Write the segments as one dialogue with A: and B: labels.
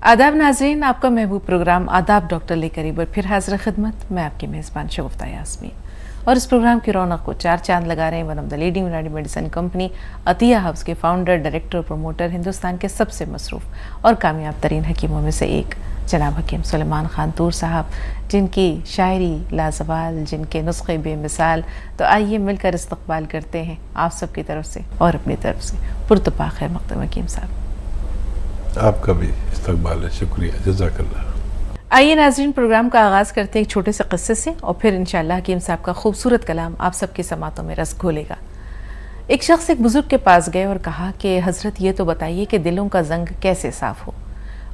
A: आदाब नाज़रीन, आपका महबूब प्रोग्राम आदाब डॉक्टर लेकर एक बार फिर हाजिर खिदमत। मैं आपकी मेज़बान शगुफ्ता यास्मीन और इस प्रोग्राम की रौनक को चार चांद लगा रहे हैं वन ऑफ द लीडिंग यूनानी मेडिसिन कंपनी अतिया हब्स के फाउंडर, डायरेक्टर और प्रमोटर, हिंदुस्तान के सबसे मसरूफ़ और कामयाब तरीन हकीमों में से एक जनाब हकीम सुलेमान खान तूर साहब, जिनकी शायरी लाजवाल, जिनके नुस्खे बेमिसाल। तो आइए मिलकर इस्तकबाल करते हैं आप सबकी तरफ से और अपनी तरफ से पुरतपा खैर मक़दम हकीम साहब।
B: आपका भी इस्तकबाल है, शुक्रिया, जज़ाकल्लाह।
A: आइए नाज़रीन, प्रोग्राम का आगाज़ करते हैं एक छोटे से क़स्से से और फिर इंशाअल्लाह हकीम साहब का खूबसूरत कलाम आप सबकी समातों में रस घोलेगा। एक शख्स एक बुज़ुर्ग के पास गए और कहा कि हज़रत ये तो बताइए कि दिलों का जंग कैसे साफ़ हो।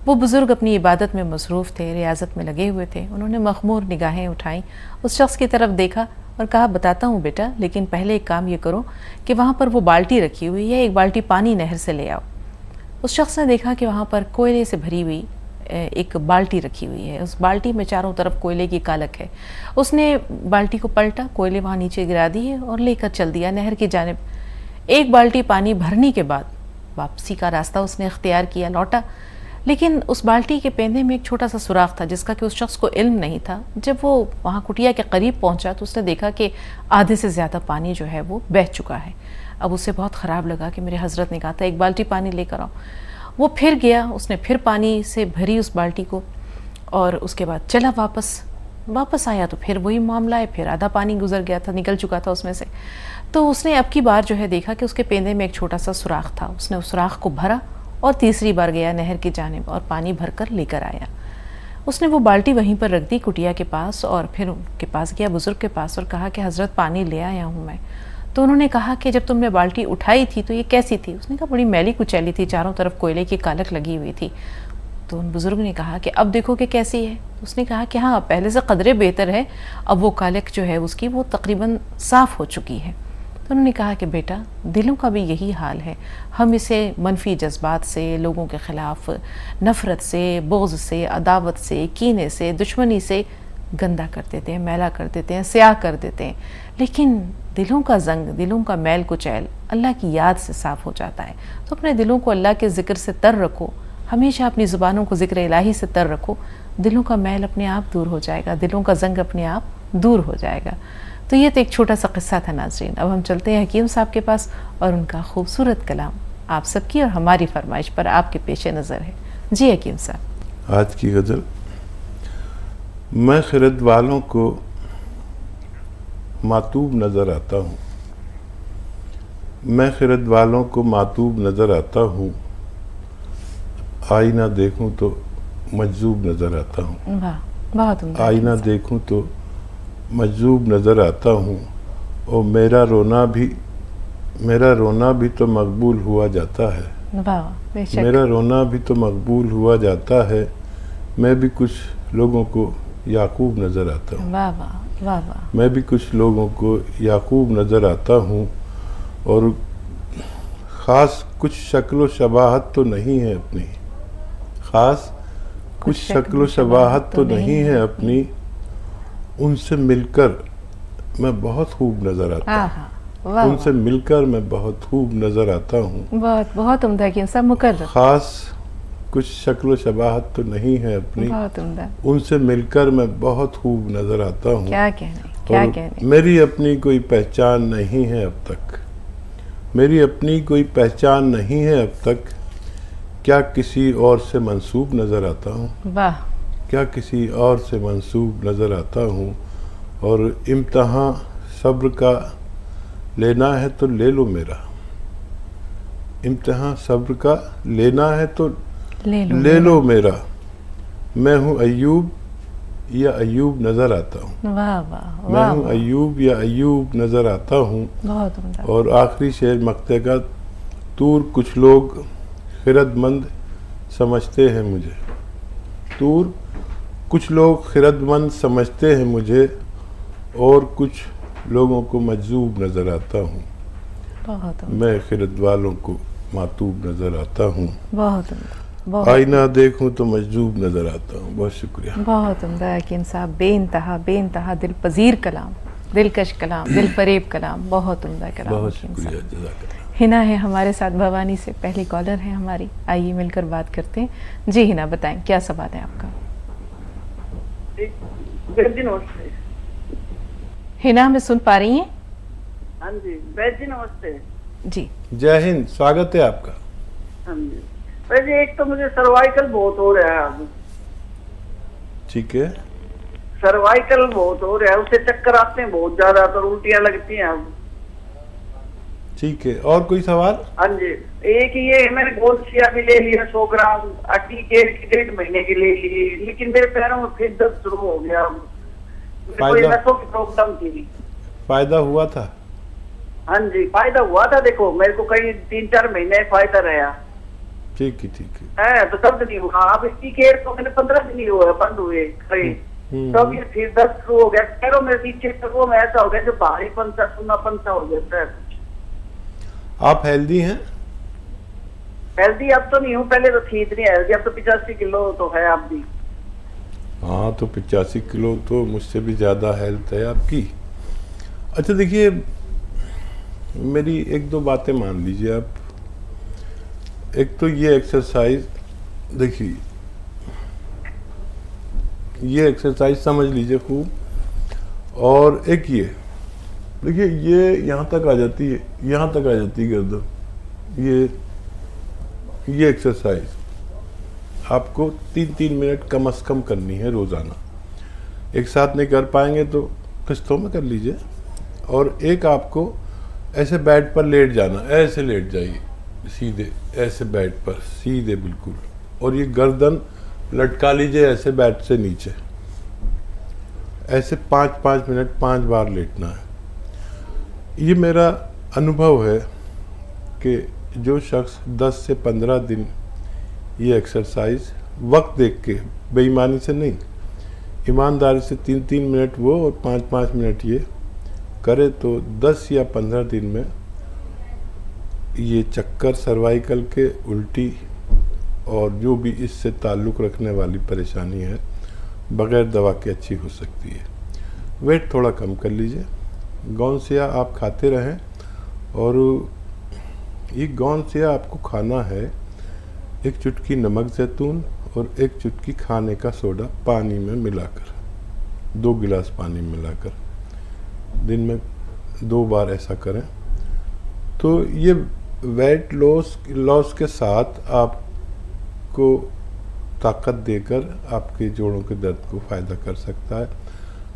A: वो बुज़ुर्ग अपनी इबादत में मसरूफ़ थे, रियाजत में लगे हुए थे। उन्होंने मखमूर निगाहें उठाईं, उस शख्स की तरफ देखा और कहा, बताता हूँ बेटा, लेकिन पहले एक काम ये करो कि वहाँ पर वो बाल्टी रखी हुई है, एक बाल्टी पानी नहर से ले आओ। उस शख्स ने देखा कि वहाँ पर कोयले से भरी हुई एक बाल्टी रखी हुई है। उस बाल्टी में चारों तरफ कोयले की कालक है। उसने बाल्टी को पलटा, कोयले वहाँ नीचे गिरा दिए और लेकर चल दिया नहर की जानिब। एक बाल्टी पानी भरने के बाद वापसी का रास्ता उसने इख्तियार किया, लौटा, लेकिन उस बाल्टी के पेंदे में एक छोटा सा सुराख था जिसका कि उस शख्स को इल्म नहीं था। जब वो वहाँ कुटिया के करीब पहुँचा तो उसने देखा कि आधे से ज़्यादा पानी जो है वो बह चुका है। अब उसे बहुत ख़राब लगा कि मेरे हज़रत ने कहा था एक बाल्टी पानी लेकर आओ। वो फिर गया, उसने फिर पानी से भरी उस बाल्टी को और उसके बाद चला वापस आया तो फिर वही मामला है, फिर आधा पानी गुजर गया था, निकल चुका था उसमें से। तो उसने अब की बार जो है देखा कि उसके पेंदे में एक छोटा सा सुराख था। उसने उस सुराख को भरा और तीसरी बार गया नहर की जानिब और पानी भर कर लेकर आया। उसने वो बाल्टी वहीं पर रख दी कुटिया के पास और फिर उनके पास गया, बुज़ुर्ग के पास, और कहा कि हज़रत पानी ले आया हूँ मैं। तो उन्होंने कहा कि जब तुमने बाल्टी उठाई थी तो ये कैसी थी? उसने कहा बड़ी मैली कुचैली थी, चारों तरफ कोयले की कालक लगी हुई थी। तो उन बुज़ुर्ग ने कहा कि अब देखो कि कैसी है। उसने कहा कि हाँ, पहले से कदरे बेहतर है, अब वो कालक जो है उसकी वो तकरीबन साफ़ हो चुकी है। तो उन्होंने कहा कि बेटा, दिलों का भी यही हाल है। हम इसे मनफी जज्बात से, लोगों के ख़िलाफ़ नफ़रत से, बोझ से, अदावत से, कीने से, दुश्मनी से गंदा कर देते हैं, मैला कर देते हैं, स्याह कर देते हैं। लेकिन दिलों का जंग, दिलों का मैल कुचैल अल्लाह की याद से साफ़ हो जाता है। तो अपने दिलों को अल्लाह के ज़िक्र से तर रखो, हमेशा अपनी ज़ुबानों को ज़िक्र इलाही से तर रखो। दिलों का मैल अपने आप दूर हो जाएगा, दिलों का जंग अपने आप दूर हो जाएगा। तो ये तो एक छोटा सा किस्सा था नाज़रीन। अब हम चलते हैं हकीम साहब के पास और उनका खूबसूरत कलाम आप सबकी और हमारी फरमाइश पर आपके पेश नज़र है। जी हकीम साहब।
B: आज की गज़ल। मैं खिरद वालों को मातूब नज़र आता हूँ, मैं खिरद वालों को मातूब नज़र आता हूँ, आईना देखूँ तो मजजूब नज़र आता हूँ।
A: वाह, बहुत उम्दा।
B: आईना देखूँ तो मजजूब नज़र आता हूँ और मेरा रोना भी तो मकबूल हुआ जाता है।
A: वाह, बेशक।
B: मेरा रोना भी तो मकबूल हुआ जाता है, मैं भी कुछ लोगों को याकूब नज़र आता हूँ।
A: वाह वाह वाह वाह।
B: मैं भी कुछ लोगों को याकूब नज़र आता हूँ और ख़ास कुछ शक्ल शबाहत तो नहीं है अपनी, ख़ास कुछ शक्ल शबाहत तो नहीं है अपनी, उनसे मिलकर मैं बहुत खूब नज़र आता हूँ। उनसे मिलकर मैं बहुत खूब नज़र आता हूँ।
A: बहुत बहुत उम्दा कि सब मुकर्रर।
B: ख़ास कुछ शक्ल शबाहत तो नहीं है अपनी,
A: बहुत उम्दा।
B: उनसे मिलकर मैं बहुत खूब नज़र आता हूँ।
A: क्या कहने, क्या कहने।
B: मेरी अपनी कोई पहचान नहीं है अब तक, मेरी अपनी कोई पहचान नहीं है अब तक, क्या किसी और से मंसूब नज़र आता हूँ।
A: वाह।
B: क्या किसी और से मंसूब नज़र आता हूँ और इम्तहान सब्र का लेना है तो ले लो मेरा, इम्तहान सब्र का लेना है तो ले लो मेरा, मैं हूँ अय्यूब या अय्यूब नज़र आता हूँ।
A: वाह वाह।
B: मैं हूँ अय्यूब या अय्यूब नज़र आता हूँ।
A: बहुत उम्दा।
B: और आखिरी शेर मक्ते का, तूर कुछ लोग खिरदमंद समझते हैं मुझे, तूर कुछ लोग खिरदमंद समझते हैं मुझे और कुछ लोगों को मजजूब नज़र आता हूँ।
A: बहुत
B: मैं खिरद वालों को मातूब नज़र आता हूँ।
A: बहुत उम्दा।
B: आईना देखूं तो मजजूब नज़र आता हूँ। बहुत शुक्रिया।
A: बहुत उम्दा हकीम साहब, बेइंतहा दिल पजीर कलाम, दिलकश कलाम, दिल फरेब कलाम, बहुत उम्दा कलाम।
B: बहुत शुक्रिया, जज़ाकल्लाह।
A: हिना है हमारे साथ भवानी से, पहली कॉलर है हमारी, आइए मिलकर बात करते हैं। जी हिना, बताएं क्या सवाल है आपका।
C: जी नमस्ते।
A: हिना हमें सुन पा रही हैं?
C: हाँ जी वैद जी नमस्ते।
A: जी
B: जय हिंद, स्वागत है आपका।
C: हाँ जी वैद जी, एक तो मुझे सर्वाइकल बहुत हो रहा है अब।
B: ठीक है,
C: सर्वाइकल बहुत हो रहा है, उससे चक्कर आते हैं बहुत ज्यादा, तो उल्टियां लगती हैं अब।
B: ठीक है, और कोई सवाल?
C: हाँ जी, एक ये मैंने गोलसिया भी ले लिया 100 ग्राम, अटीकेट की 1.5 महीने की ले ली, लेकिन मेरे पैरों में फिर दर्द शुरू हो गया। कोई नसों की प्रॉब्लम थी।
B: फायदा हुआ था?
C: हाँ जी फायदा हुआ था, देखो मेरे को कहीं 3-4 महीने फायदा रहा।
B: ठीक है, ठीक है।
C: तो दर्द नहीं हुआ। अब इसकी केयर तो मैंने 15 दिन ही हुआ बंद हुए खड़े, तो अब ये फिर दर्द शुरू हो गया पैरों में, नीचे टकों में ऐसा हो गया जो भारीपन सा सुन्नापन सा हो जाता है।
B: आप हेल्दी हैं?
C: हेल्दी अब तो नहीं हूँ, पहले तो थी इतनी हेल्दी, अब तो 85 किलो तो है आप भी।
B: हाँ, तो 85 किलो तो मुझसे भी ज़्यादा हेल्थ है आपकी। अच्छा देखिए, मेरी 1-2 बातें मान लीजिए आप। एक तो ये एक्सरसाइज, देखिए ये एक्सरसाइज समझ लीजिए खूब, और एक ये देखिए, ये यहाँ तक आ जाती है, यहाँ तक आ जाती है गर्दन। ये एक्सरसाइज आपको 3-3 मिनट कम से कम करनी है रोज़ाना। एक साथ नहीं कर पाएंगे तो किस्तों में कर लीजिए। और एक आपको ऐसे बेड पर लेट जाना, ऐसे लेट जाइए सीधे, ऐसे बेड पर सीधे बिल्कुल, और ये गर्दन लटका लीजिए ऐसे बेड से नीचे, ऐसे 5-5 मिनट 5 बार लेटना है। ये मेरा अनुभव है कि जो शख्स 10 से 15 दिन ये एक्सरसाइज वक्त देख के, बेईमानी से नहीं, ईमानदारी से 3-3 मिनट वो और 5-5 मिनट ये करे, तो 10 या 15 दिन में ये चक्कर, सर्वाइकल के, उल्टी और जो भी इससे ताल्लुक़ रखने वाली परेशानी है, बग़ैर दवा के अच्छी हो सकती है। वेट थोड़ा कम कर लीजिए, गौनसिया आप खाते रहें, और ये गौनसिया आपको खाना है 1 चुटकी नमक ज़ैतून और 1 चुटकी खाने का सोडा पानी में मिलाकर, 2 गिलास पानी में मिलाकर दिन में 2 बार ऐसा करें। तो ये वेट लॉस के साथ आपको ताकत देकर आपके जोड़ों के दर्द को फ़ायदा कर सकता है।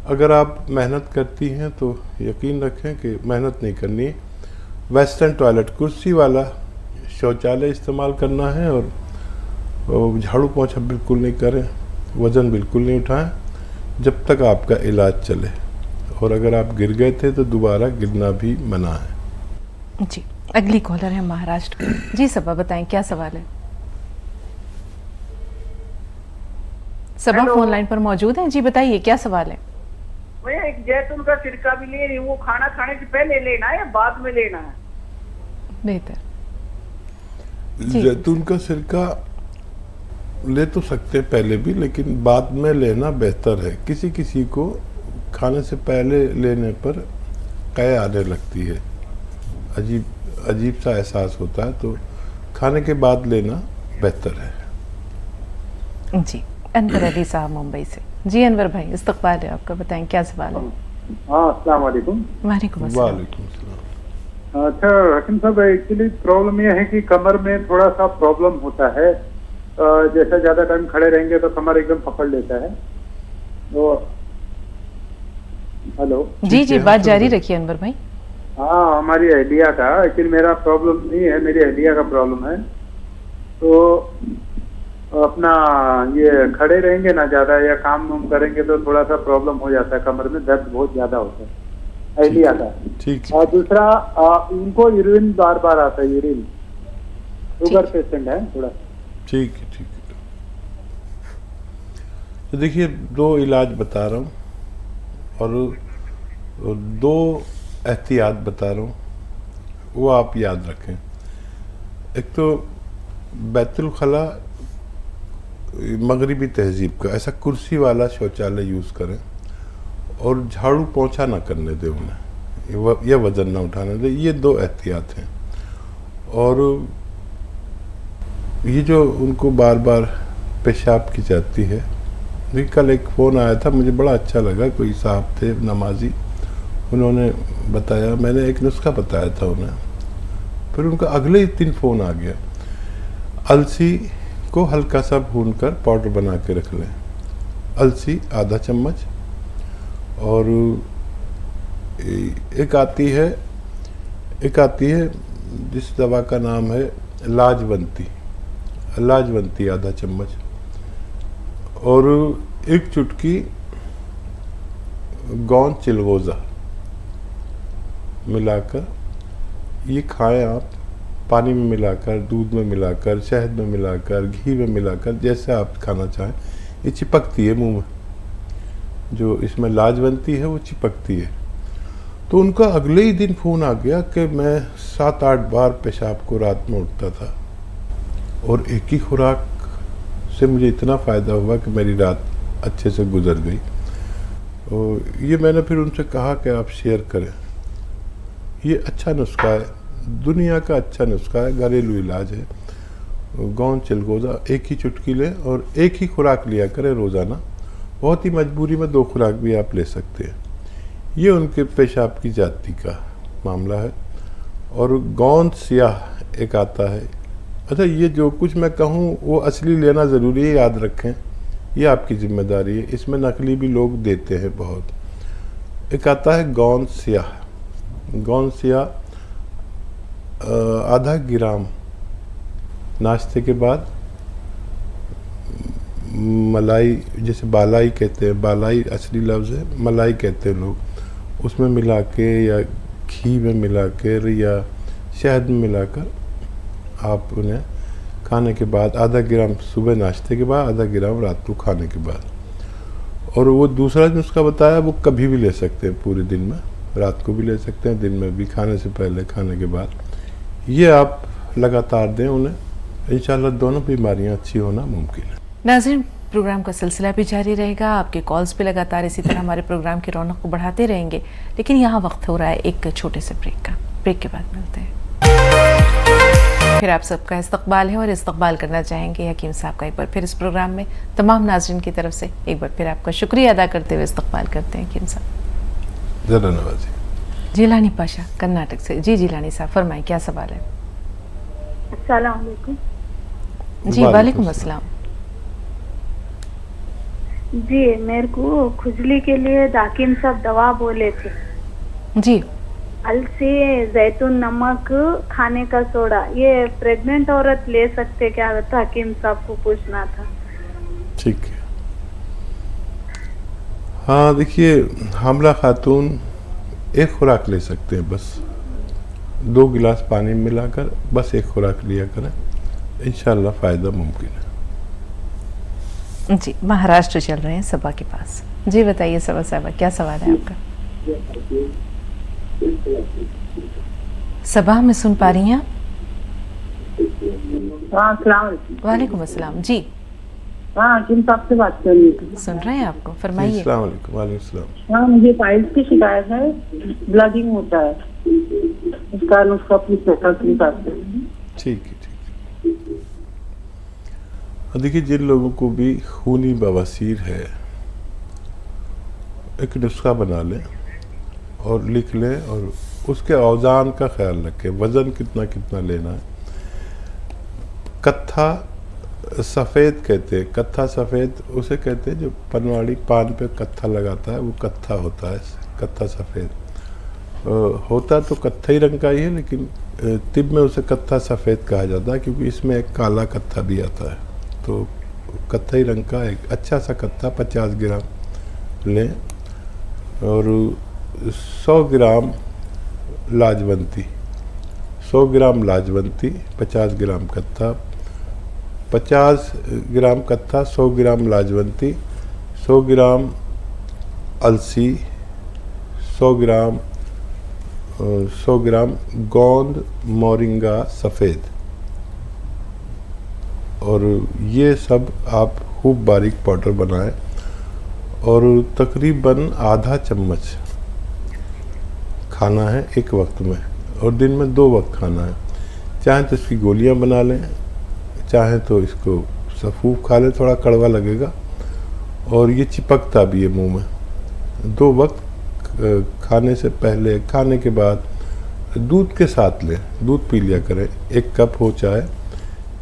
B: अगर आप मेहनत करती हैं तो यकीन रखें कि मेहनत नहीं करनी है, वेस्टर्न टॉयलेट, कुर्सी वाला शौचालय इस्तेमाल करना है, और झाड़ू पोंछा बिल्कुल नहीं करें, वज़न बिल्कुल नहीं उठाएं जब तक आपका इलाज चले। और अगर आप गिर गए थे तो दोबारा गिरना भी मना है।
A: जी, अगली कॉलर है महाराष्ट्र। जी सबा, बताएं क्या सवाल है। सबा फोन लाइन पर मौजूद हैं। जी बताइए क्या सवाल है।
C: मैं एक जैतून का सिरका भी ले रही हूँ, वो खाना खाने से पहले लेना है या बाद में लेना है?
A: बेहतर।
B: जैतून का सिरका ले तो सकते हैं पहले भी, लेकिन बाद में लेना बेहतर है। किसी किसी को खाने से पहले लेने पर कै आने लगती है, अजीब सा एहसास होता है, तो खाने के बाद लेना बेहतर है।
A: जी, अनवर अली साहब मुंबई से। जी अनवर भाई, इस्तकबाल है आपका, बताएं क्या सवाल है।
D: हाँ, अस्सलाम वालेकुम।
A: वालेकुम अस्सलाम।
B: वालेकुम सलाम।
D: अच्छा हकीम साहब, एक्चुअली प्रॉब्लम यह है कि कमर में थोड़ा सा प्रॉब्लम होता है, जैसे ज़्यादा टाइम खड़े रहेंगे तो कमर एकदम पकड़ लेता है। तो हेलो
A: जी जी, बात जारी रखिए अनवर भाई।
D: हाँ, हमारी हड्डिया का, एक्चुअली मेरा प्रॉब्लम नहीं है, मेरी हड्डिया का प्रॉब्लम है। तो अपना ये खड़े रहेंगे ना ज़्यादा या काम वाम करेंगे तो थोड़ा सा प्रॉब्लम हो जाता है, कमर में दर्द बहुत ज़्यादा होता है, हड्डिया का।
B: ठीक
D: और दूसरा उनको यूरिन बार बार आता है, यूरिन, शुगर पेशेंट है थोड़ा।
B: ठीक है, ठीक है। तो देखिए, 2 इलाज बता रहा हूँ और 2 एहतियात बता रहा हूँ, वो आप याद रखें। एक तो बैतुल खला मगरिबी तहजीब का ऐसा कुर्सी वाला शौचालय यूज़ करें, और झाड़ू पोंछा ना करने दें उन्हें, या वज़न ना उठाने दें। ये 2 एहतियात हैं। और ये जो उनको बार बार पेशाब की जाती है, भी कल एक फ़ोन आया था, मुझे बड़ा अच्छा लगा, कोई साहब थे नमाजी, उन्होंने बताया, मैंने एक नुस्खा बताया था उन्हें, फिर उनका अगले ही दिन फ़ोन आ गया, अलसी को हल्का सा भून कर पाउडर बना के रख लें, अलसी आधा चम्मच, और एक आती है जिस दवा का नाम है लाजवंती आधा चम्मच, और एक चुटकी गोंद चिलगोज़ा मिलाकर ये खाएं आप, पानी में मिलाकर, दूध में मिलाकर, शहद में मिलाकर, घी में मिलाकर, जैसे आप खाना चाहें। ये चिपकती है मुंह में, जो इसमें लाजवंती है वो चिपकती है। तो उनका अगले ही दिन फ़ोन आ गया कि मैं 7-8 बार पेशाब को रात में उठता था, और एक ही खुराक से मुझे इतना फ़ायदा हुआ कि मेरी रात अच्छे से गुजर गई। और ये मैंने फिर उनसे कहा कि आप शेयर करें, ये अच्छा नुस्खा है, दुनिया का अच्छा नुस्खा है, घरेलू इलाज है। गोंद चिलगोज़ा एक ही चुटकी लें और एक ही खुराक लिया करें रोज़ाना, बहुत ही मजबूरी में 2 खुराक भी आप ले सकते हैं। ये उनके पेशाब की जाति का मामला है। और गोंद सियाह एक आता है। अच्छा, ये जो कुछ मैं कहूँ वो असली लेना ज़रूरी है, याद रखें, ये आपकी जिम्मेदारी है, इसमें नकली भी लोग देते हैं बहुत। एक आता है गोंद सियाह आधा ग्राम नाश्ते के बाद मलाई, जैसे बालाई कहते हैं, बालाई असली लफ्ज़ है, मलाई कहते हैं लोग, उसमें मिला के या घी में मिला कर या शहद में मिलाकर आप उन्हें खाने के बाद, आधा ग्राम सुबह नाश्ते के बाद, आधा ग्राम रात को खाने के बाद। और वो दूसरा नुस्खा बताया वो कभी भी ले सकते हैं, पूरे दिन में, रात को भी ले सकते हैं, दिन में भी, खाने से पहले, खाने के बाद। ये आप लगातार दें उन्हें, इंशाल्लाह दोनों बीमारियां अच्छी होना मुमकिन है।
A: नाज़रीन, प्रोग्राम का सिलसिला भी जारी रहेगा, आपके कॉल्स पे लगातार इसी तरह हमारे प्रोग्राम की रौनक को बढ़ाते रहेंगे, लेकिन यहाँ वक्त हो रहा है एक छोटे से ब्रेक का। ब्रेक के बाद मिलते हैं। फिर आप सबका इस्तकबाल है और इस्तकबाल करना चाहेंगे हकीम साहब का एक बार फिर इस प्रोग्राम में। तमाम नाज़रीन की तरफ से एक बार फिर आपका शुक्रिया अदा करते हुए इस्तकबाल करते हैं हकीम साहब।
B: ज़रा नवाजी।
A: जिलानी पाशा कर्नाटक से। जी जिलानी साहब फरमाएं, क्या सवाल है?
E: अस्सलाम वालेकुम।
A: जी वालेकुम अस्सलाम।
E: जी, मेरे को खुजली के लिए हकीम साहब दवा बोले थे।
A: जी,
E: अलसी, जैतून नमक, खाने का सोडा, ये प्रेग्नेंट औरत ले सकते क्या? तो हकीम साहब को पूछना था।
B: ठीक है। हाँ, देखिए, हामला खातून एक खुराक ले सकते हैं, बस 2 गिलास पानी में मिलाकर बस एक खुराक लिया करें, इंशाल्लाह फ़ायदा मुमकिन है।
A: जी महाराष्ट्र चल रहे हैं सबा के पास। जी बताइए सबा साहबा, क्या सवाल है आपका? सबा में सुन पा रही हैं आप?
F: हाँ, अस्सलाम वालेकुम।
A: वालेकुम अस्सलाम। जी
F: हाँ, हकीम साहब से बात कर रही थी।
A: सुन रहे हैं आपको, फरमाइए।
B: अस्सलाम वालेकुम। वालेकुम सलाम।
F: हाँ, मुझे पाइल्स की शिकायत है, ब्लडिंग होता है, उसका नुस्खा पूछ सकता हकीम साहब से।
B: ठीक है, ठीक है। और देखिए, जिन लोगों को भी खूनी बवासीर है, एक नुस्खा बना लें और लिख लें, और उसके औज़ान का ख्याल रखें, वज़न कितना कितना लेना है। कत्था सफ़ेद कहते हैं, कत्था सफ़ेद उसे कहते हैं जो पनवाड़ी पान पे कत्था लगाता है, वो कत्था होता है, कत्था सफ़ेद होता तो कत्थई रंग का ही है, लेकिन तिब में उसे कत्था सफ़ेद कहा जाता है, क्योंकि इसमें एक काला कत्था भी आता है। तो कत्थई रंग का एक अच्छा सा कत्था 50 ग्राम लें, और 100 ग्राम लाजवंती, 100 ग्राम लाजवंती, 50 ग्राम कत्था, 50 ग्राम कत्था, 100 ग्राम लाजवंती, 100 ग्राम अलसी, 100 ग्राम गोंद मोरिंगा सफ़ेद, और ये सब आप खूब बारीक पाउडर बनाएं, और तकरीबन आधा चम्मच खाना है एक वक्त में, और दिन में 2 वक्त खाना है। चाहे तो इसकी गोलियां बना लें, चाहे तो इसको सफूफ खा लें, थोड़ा कड़वा लगेगा और ये चिपकता भी है मुंह में। 2 वक्त खाने से पहले, खाने के बाद दूध के साथ लें, दूध पी लिया करें, 1 कप हो चाहे,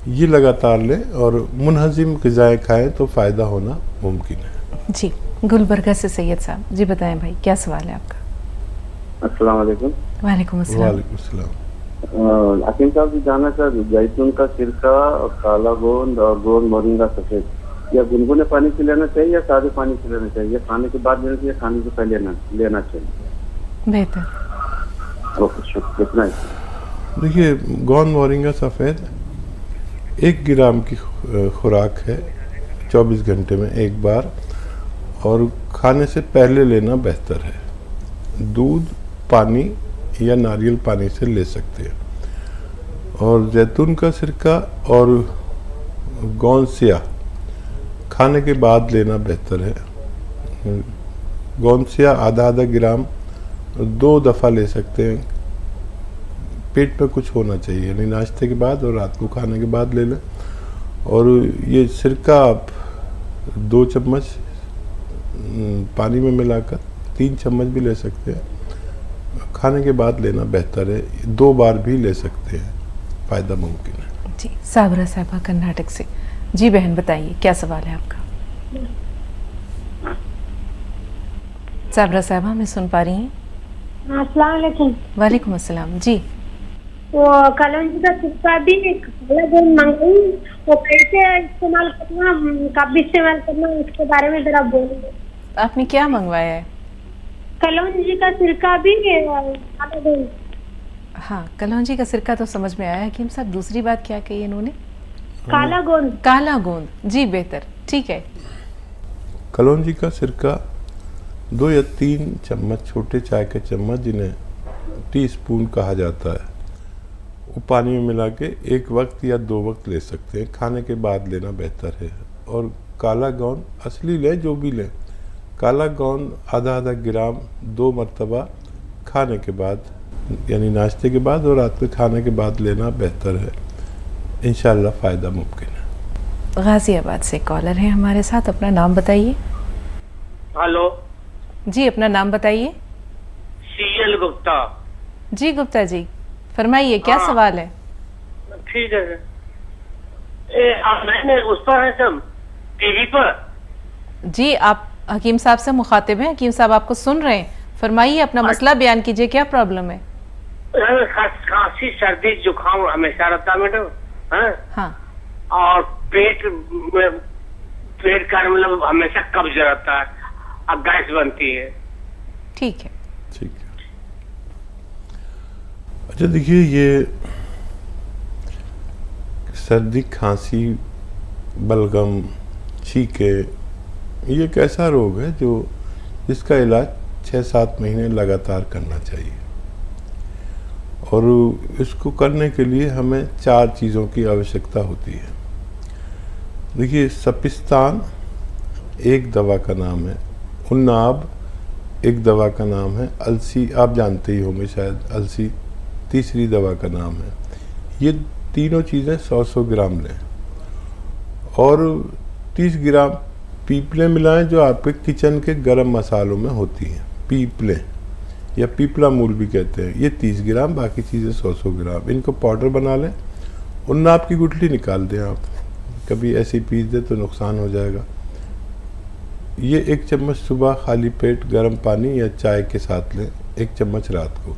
B: ये लगातार लें और मुनहज़िम ग़िज़ाएँ खाएं तो फ़ायदा होना मुमकिन है।
A: जी, गुलबर्गा से सैयद साहब, जी बताएं भाई क्या सवाल है आपका?
G: अस्सलाम वालेकुम।
A: वालेकुम अस्सलाम।
B: वालेकुम अस्सलाम।
G: हकीम साहब जी, जाना सर, जैतून का सिरका और काला गोंद और गोंद मोरिंगा सफेद, या गुनगुने पानी से लेना चाहिए या सादे पानी से लेना चाहिए? खाने के बाद लेना चाहिए, खाने से पहले लेना चाहिए?
A: बेहतर।
G: ओके, शुक्रिया, कितना है?
B: देखिए, गोंद मोरिंगा सफ़ेद 1 ग्राम की खुराक है, 24 घंटे में 1 बार, और खाने से पहले लेना बेहतर है। दूध, पानी या नारियल पानी से ले सकते हैं। और जैतून का सिरका और गोंद स्याह खाने के बाद लेना बेहतर है। गोंद स्याह आधा ग्राम 2 दफ़ा ले सकते हैं। पेट में कुछ होना चाहिए, यानी नाश्ते के बाद और रात को खाने के बाद ले लें। और ये सिरका आप 2 चम्मच पानी में मिलाकर 3 चम्मच भी ले सकते हैं। खाने के बाद लेना बेहतर है, 2 बार भी ले सकते हैं, फ़ायदा मुमकिन है।
A: जी, साबरा साहबा कर्नाटक से, जी बहन बताइए क्या सवाल है आपका? साबरा साहबा हमें सुन पा रही हैं?
H: अस्सलाम वालेकुम।
A: वालेकुम अस्सलाम। जी,
H: वो कलौंजी का सिरका भी काला गोंद मंगाई, वो कैसे इस्तेमाल करना, कब इस्तेमाल करना, उसके बारे में जरा बोलिए।
A: आपने क्या मंगवाया है?
H: कलौंजी का सिरका भी काला गोंद।
A: हाँ, कलौंजी का सिरका तो समझ में आया। हकीम साहब दूसरी बात क्या कही इन्होंने?
H: काला गोंद।
A: काला गोंद, जी बेहतर, ठीक है।
B: कलौंजी का सिरका 2 या 3 चम्मच, छोटे चाय के चम्मच जिन्हें टीस्पून कहा जाता है, वो पानी में मिला के 1 वक्त या 2 वक्त ले सकते हैं। खाने के बाद लेना बेहतर है। और काला गोंद असली लें, जो भी लें, काला गोंद आधा ग्राम 2 मरतबा खाने के बाद, यानी नाश्ते के बाद और रात में खाने के बाद लेना बेहतर है। इंशाअल्लाह फ़ायदा मुमकिन है।
A: गाजियाबाद से कॉलर है हमारे साथ, अपना नाम बताइए।
I: हेलो
A: जी, अपना नाम बताइए।
I: सीएल गुप्ता।
A: जी गुप्ता जी, फरमाइए क्या सवाल है?
I: ठीक है। मैंने उस पर है सब टीवी पर।
A: जी, आप हकीम साहब से मुखातिब हैं, हकीम साहब आपको सुन रहे हैं, फरमाइए, अपना मसला बयान कीजिए, क्या प्रॉब्लम है?
I: खांसी, सर्दी, जुकाम हमेशा रहता मैडम।
A: हाँ,
I: और पेट का मतलब हमेशा कब्ज रहता है और गैस बनती है।
A: ठीक है।
B: ठीक है। अच्छा देखिए, ये सर्दी, खांसी, बलगम, छींके, ये एक ऐसा रोग है जो जिसका इलाज 6-7 महीने लगातार करना चाहिए। और इसको करने के लिए हमें 4 चीज़ों की आवश्यकता होती है। देखिए, सपिस्तान एक दवा का नाम है, उन्नाब एक दवा का नाम है, अलसी आप जानते ही होंगे शायद, अलसी तीसरी दवा का नाम है। ये तीनों चीज़ें 100-100 ग्राम लें और 30 ग्राम पीपलें मिलाएं, जो आपके किचन के गरम मसालों में होती हैं। पीपलें या पीपला मूल भी कहते हैं, ये 30 ग्राम, बाकी चीज़ें 100-100 ग्राम। इनको पाउडर बना लें। उन्नाब की गुठली निकाल दें आप, कभी ऐसे पीस दें तो नुकसान हो जाएगा। ये 1 चम्मच सुबह खाली पेट गर्म पानी या चाय के साथ लें, 1 चम्मच रात को।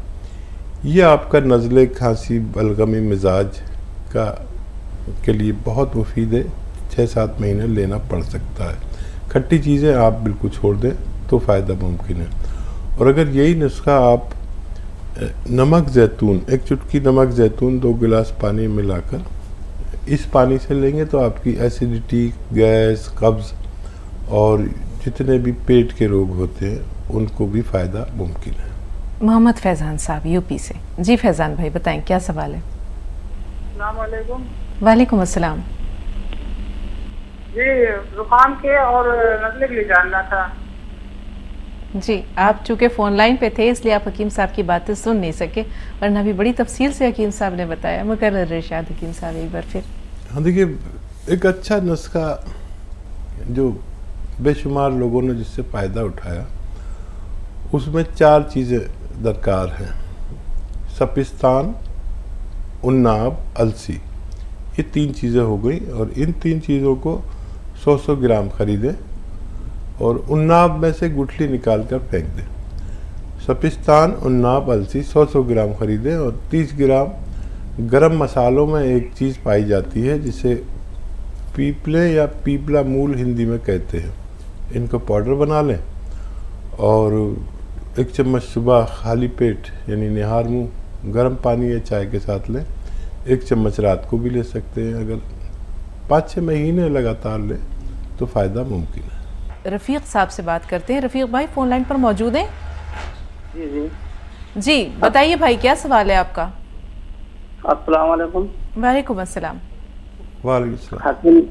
B: ये आपका नज़ले, खांसी, बलगमी मिजाज के लिए बहुत मुफीद है। 6-7 महीने लेना पड़ सकता है। खट्टी चीज़ें आप बिल्कुल छोड़ दें तो फ़ायदा मुमकिन है। और अगर यही नुस्खा आप नमक ज़ैतून, 1 चुटकी नमक ज़ैतून 2 गिलास पानी मिलाकर इस पानी से लेंगे तो आपकी एसिडिटी, गैस, कब्ज़ और जितने भी पेट के रोग होते हैं उनको भी फ़ायदा मुमकिन है।
A: मोहम्मद फैज़ान साहब यूपी से, जी फैज़ान भाई बताएं क्या सवाल है?
C: अस्सलाम वालेकुम।
A: वालेकुम अस्सलाम।
C: जी, जुकाम के और नज़ले के लिए जानना था।
A: जी, आप चूंकि फ़ोन लाइन पे थे इसलिए आप हकीम साहब की बातें सुन नहीं सके, वरना भी बड़ी तफसील से हकीम साहब ने बताया। मुकर्रर इरशाद हकीम साहब एक बार फिर।
B: हाँ देखिए, एक अच्छा नुस्खा जो बेशुमार लोगों ने जिससे फ़ायदा उठाया, उसमें 4 चीज़ें दरकार हैं। सपिस्तान, उन्नाब, अलसी, ये 3 चीज़ें हो गई। और इन 3 चीज़ों को 100-100 ग्राम ख़रीदें और उन्नाब में से गुठली निकाल कर फेंक दें। सपिस्तान, उन्नाब, अलसी 100-100 ग्राम ख़रीदें। और 30 ग्राम गरम मसालों में एक चीज़ पाई जाती है जिसे पीपले या पीपला मूल हिंदी में कहते हैं। इनको पाउडर बना लें और 1 चम्मच सुबह खाली पेट यानी निहार मुँह गर्म पानी या चाय के साथ लें। 1 चम्मच रात को भी ले सकते हैं। अगर 5-6 महीने लगातार लें तो फ़ायदा मुमकिन है।
A: रफ़ीक साहब से बात करते हैं। रफ़ीक भाई फ़ोन लाइन पर मौजूद हैं?
J: जी जी
A: जी, बताइए भाई, क्या सवाल है आपका?
J: अस्सलाम वालेकुम।
A: वालेकुम अस्सलाम।
B: वालेकुम अस्सलाम।
J: हकीम,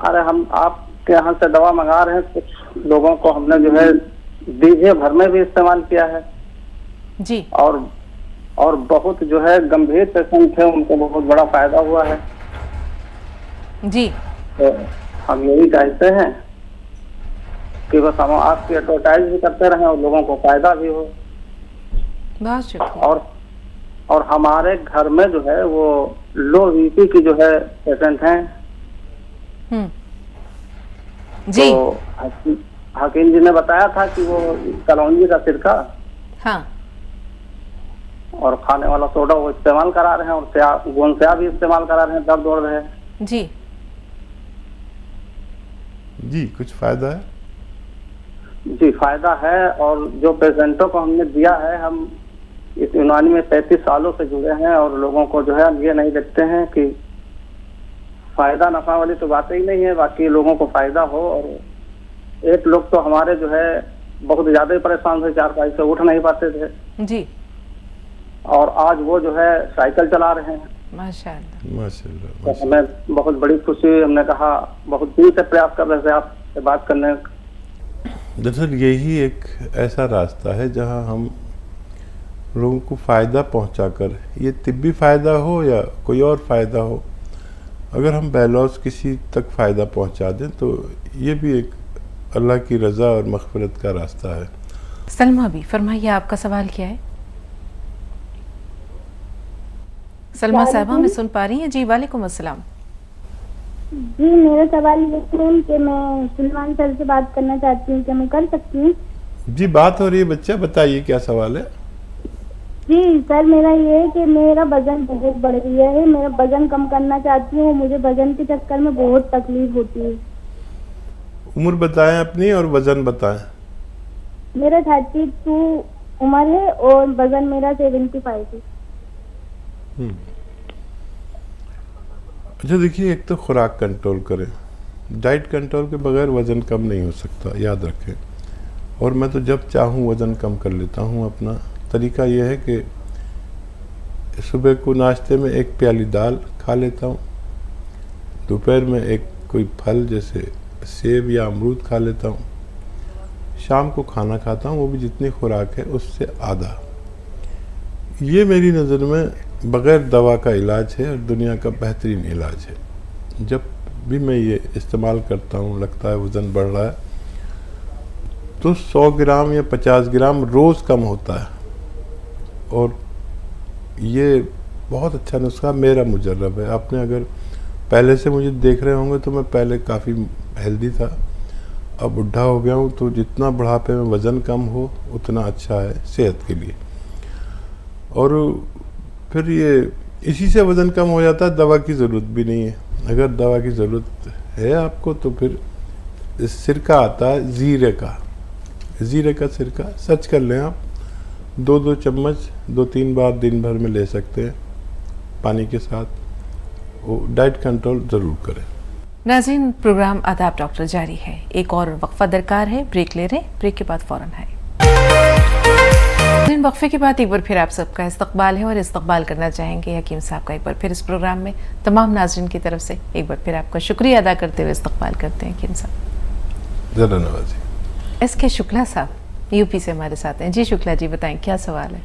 J: अरे हम आपके यहाँ से दवा मंगा रहे हैं। कुछ लोगों को हमने जो है बीजे भर में भी इस्तेमाल किया है
A: जी।
J: और बहुत जो है गंभीर पेशेंट थे, उनको बहुत बड़ा फायदा हुआ है
A: जी।
J: तो हम यही चाहते हैं कि बस हम आपकी एडवर्टाइज भी करते रहें और लोगों को फायदा भी हो।
A: बहुत शुक्रिया।
J: और हमारे घर में जो है वो लो बीपी की जो है पेशेंट हैं।
A: जी।
J: तो हकीम जी ने बताया था कि वो कलौंजी का सिरका
A: हाँ
J: और खाने वाला सोडा वो इस्तेमाल करा रहे हैं और गोंद भी इस्तेमाल करा रहे हैं, दर्द हो रहे हैं।
A: जी
B: जी, कुछ फ़ायदा है?
J: जी फायदा है। और जो पेशेंटों को हमने दिया है, हम इस यूनानी में 35 सालों से जुड़े हैं और लोगों को जो है हम ये नहीं देखते हैं कि फायदा नफा वाली तो बात ही नहीं है, बाकी लोगों को फायदा हो। और एक लोग तो हमारे जो है बहुत ज्यादा ही परेशान थे, 4 से उठ नहीं पाते थे
A: जी।
J: और आज वो जो है साइकिल चला रहे हैं।
A: माशाअल्लाह
B: माशाअल्लाह।
J: तो हमें बहुत बड़ी खुशी हुई। हमने कहा बहुत दिन से प्रयास कर रहे थे आपसे बात करने।
B: दरअसल यही एक ऐसा रास्ता है जहां हम लोगों को फ़ायदा पहुंचाकर, ये तिब्बी फ़ायदा हो या कोई और फ़ायदा हो, अगर हम बेलौस किसी तक फ़ायदा पहुंचा दें तो ये भी एक अल्लाह की रज़ा और मग़फ़िरत का रास्ता है।
A: सलमा भी फरमाइए, आपका सवाल क्या है? सलमा साहबा हमें सुन पा रही हैं? जी वालेकुम अस्सलाम।
H: जी मेरा सवाल ये है कि मैं सलमान सर से बात करना चाहती हूँ, क्या मैं कर सकती हूँ?
B: जी बात हो रही है बच्चा, बताइए क्या सवाल है?
H: जी सर, मेरा ये है कि मेरा वजन बहुत बढ़ गया है, मेरा वजन कम करना चाहती हूँ। मुझे वजन के चक्कर में बहुत तकलीफ होती है।
B: उम्र बताएं अपनी और वज़न बताएं।
H: मेरा 32 उम्र है और वजन मेरा 75 है।
B: अच्छा देखिए, एक तो खुराक कंट्रोल करें। डाइट कंट्रोल के बगैर वज़न कम नहीं हो सकता, याद रखें। और मैं तो जब चाहूँ वज़न कम कर लेता हूँ। अपना तरीका यह है कि सुबह को नाश्ते में 1 प्याली दाल खा लेता हूँ, दोपहर में एक कोई फल जैसे सेब या अमरूद खा लेता हूँ, शाम को खाना खाता हूँ, वो भी जितनी खुराक है उससे आधा। ये मेरी नज़र में बग़ैर दवा का इलाज है और दुनिया का बेहतरीन इलाज है। जब भी मैं ये इस्तेमाल करता हूँ, लगता है वज़न बढ़ रहा है, तो 100 ग्राम या 50 ग्राम रोज़ कम होता है। और ये बहुत अच्छा नुस्खा मेरा मुजर्रब है। आपने अगर पहले से मुझे देख रहे होंगे तो मैं पहले काफ़ी हेल्दी था, अब बुढ़ा हो गया हूँ, तो जितना बुढ़ापे में वज़न कम हो उतना अच्छा है सेहत के लिए। और फिर ये इसी से वज़न कम हो जाता है, दवा की ज़रूरत भी नहीं है। अगर दवा की ज़रूरत है आपको तो फिर सिरका आता है ज़ीरे का सिरका, सर्च कर लें आप। 2-2 चम्मच 2-3 बार दिन भर में ले सकते हैं पानी के साथ। वो डाइट कंट्रोल ज़रूर करें।
A: नाज़रीन, प्रोग्राम आदाब डॉक्टर जारी है। एक और वक्फा दरकार है, ब्रेक ले रहे हैं, ब्रेक के बाद फ़ौरन है। वक्फे के बाद एक बार फिर आप सबका इस्तकबाल है और इस्तकबाल करना चाहेंगे हकीम साहब का एक बार फिर इस प्रोग्राम में। तमाम नाज़रीन की तरफ से एक बार फिर आपका शुक्रिया अदा करते हुए इस्तकबाल करते हैं हकीम साहब।
B: ज़रा नवाज़ी।
A: एस के शुक्ला साहब यूपी से हमारे साथ हैं। जी शुक्ला जी बताएं क्या सवाल है।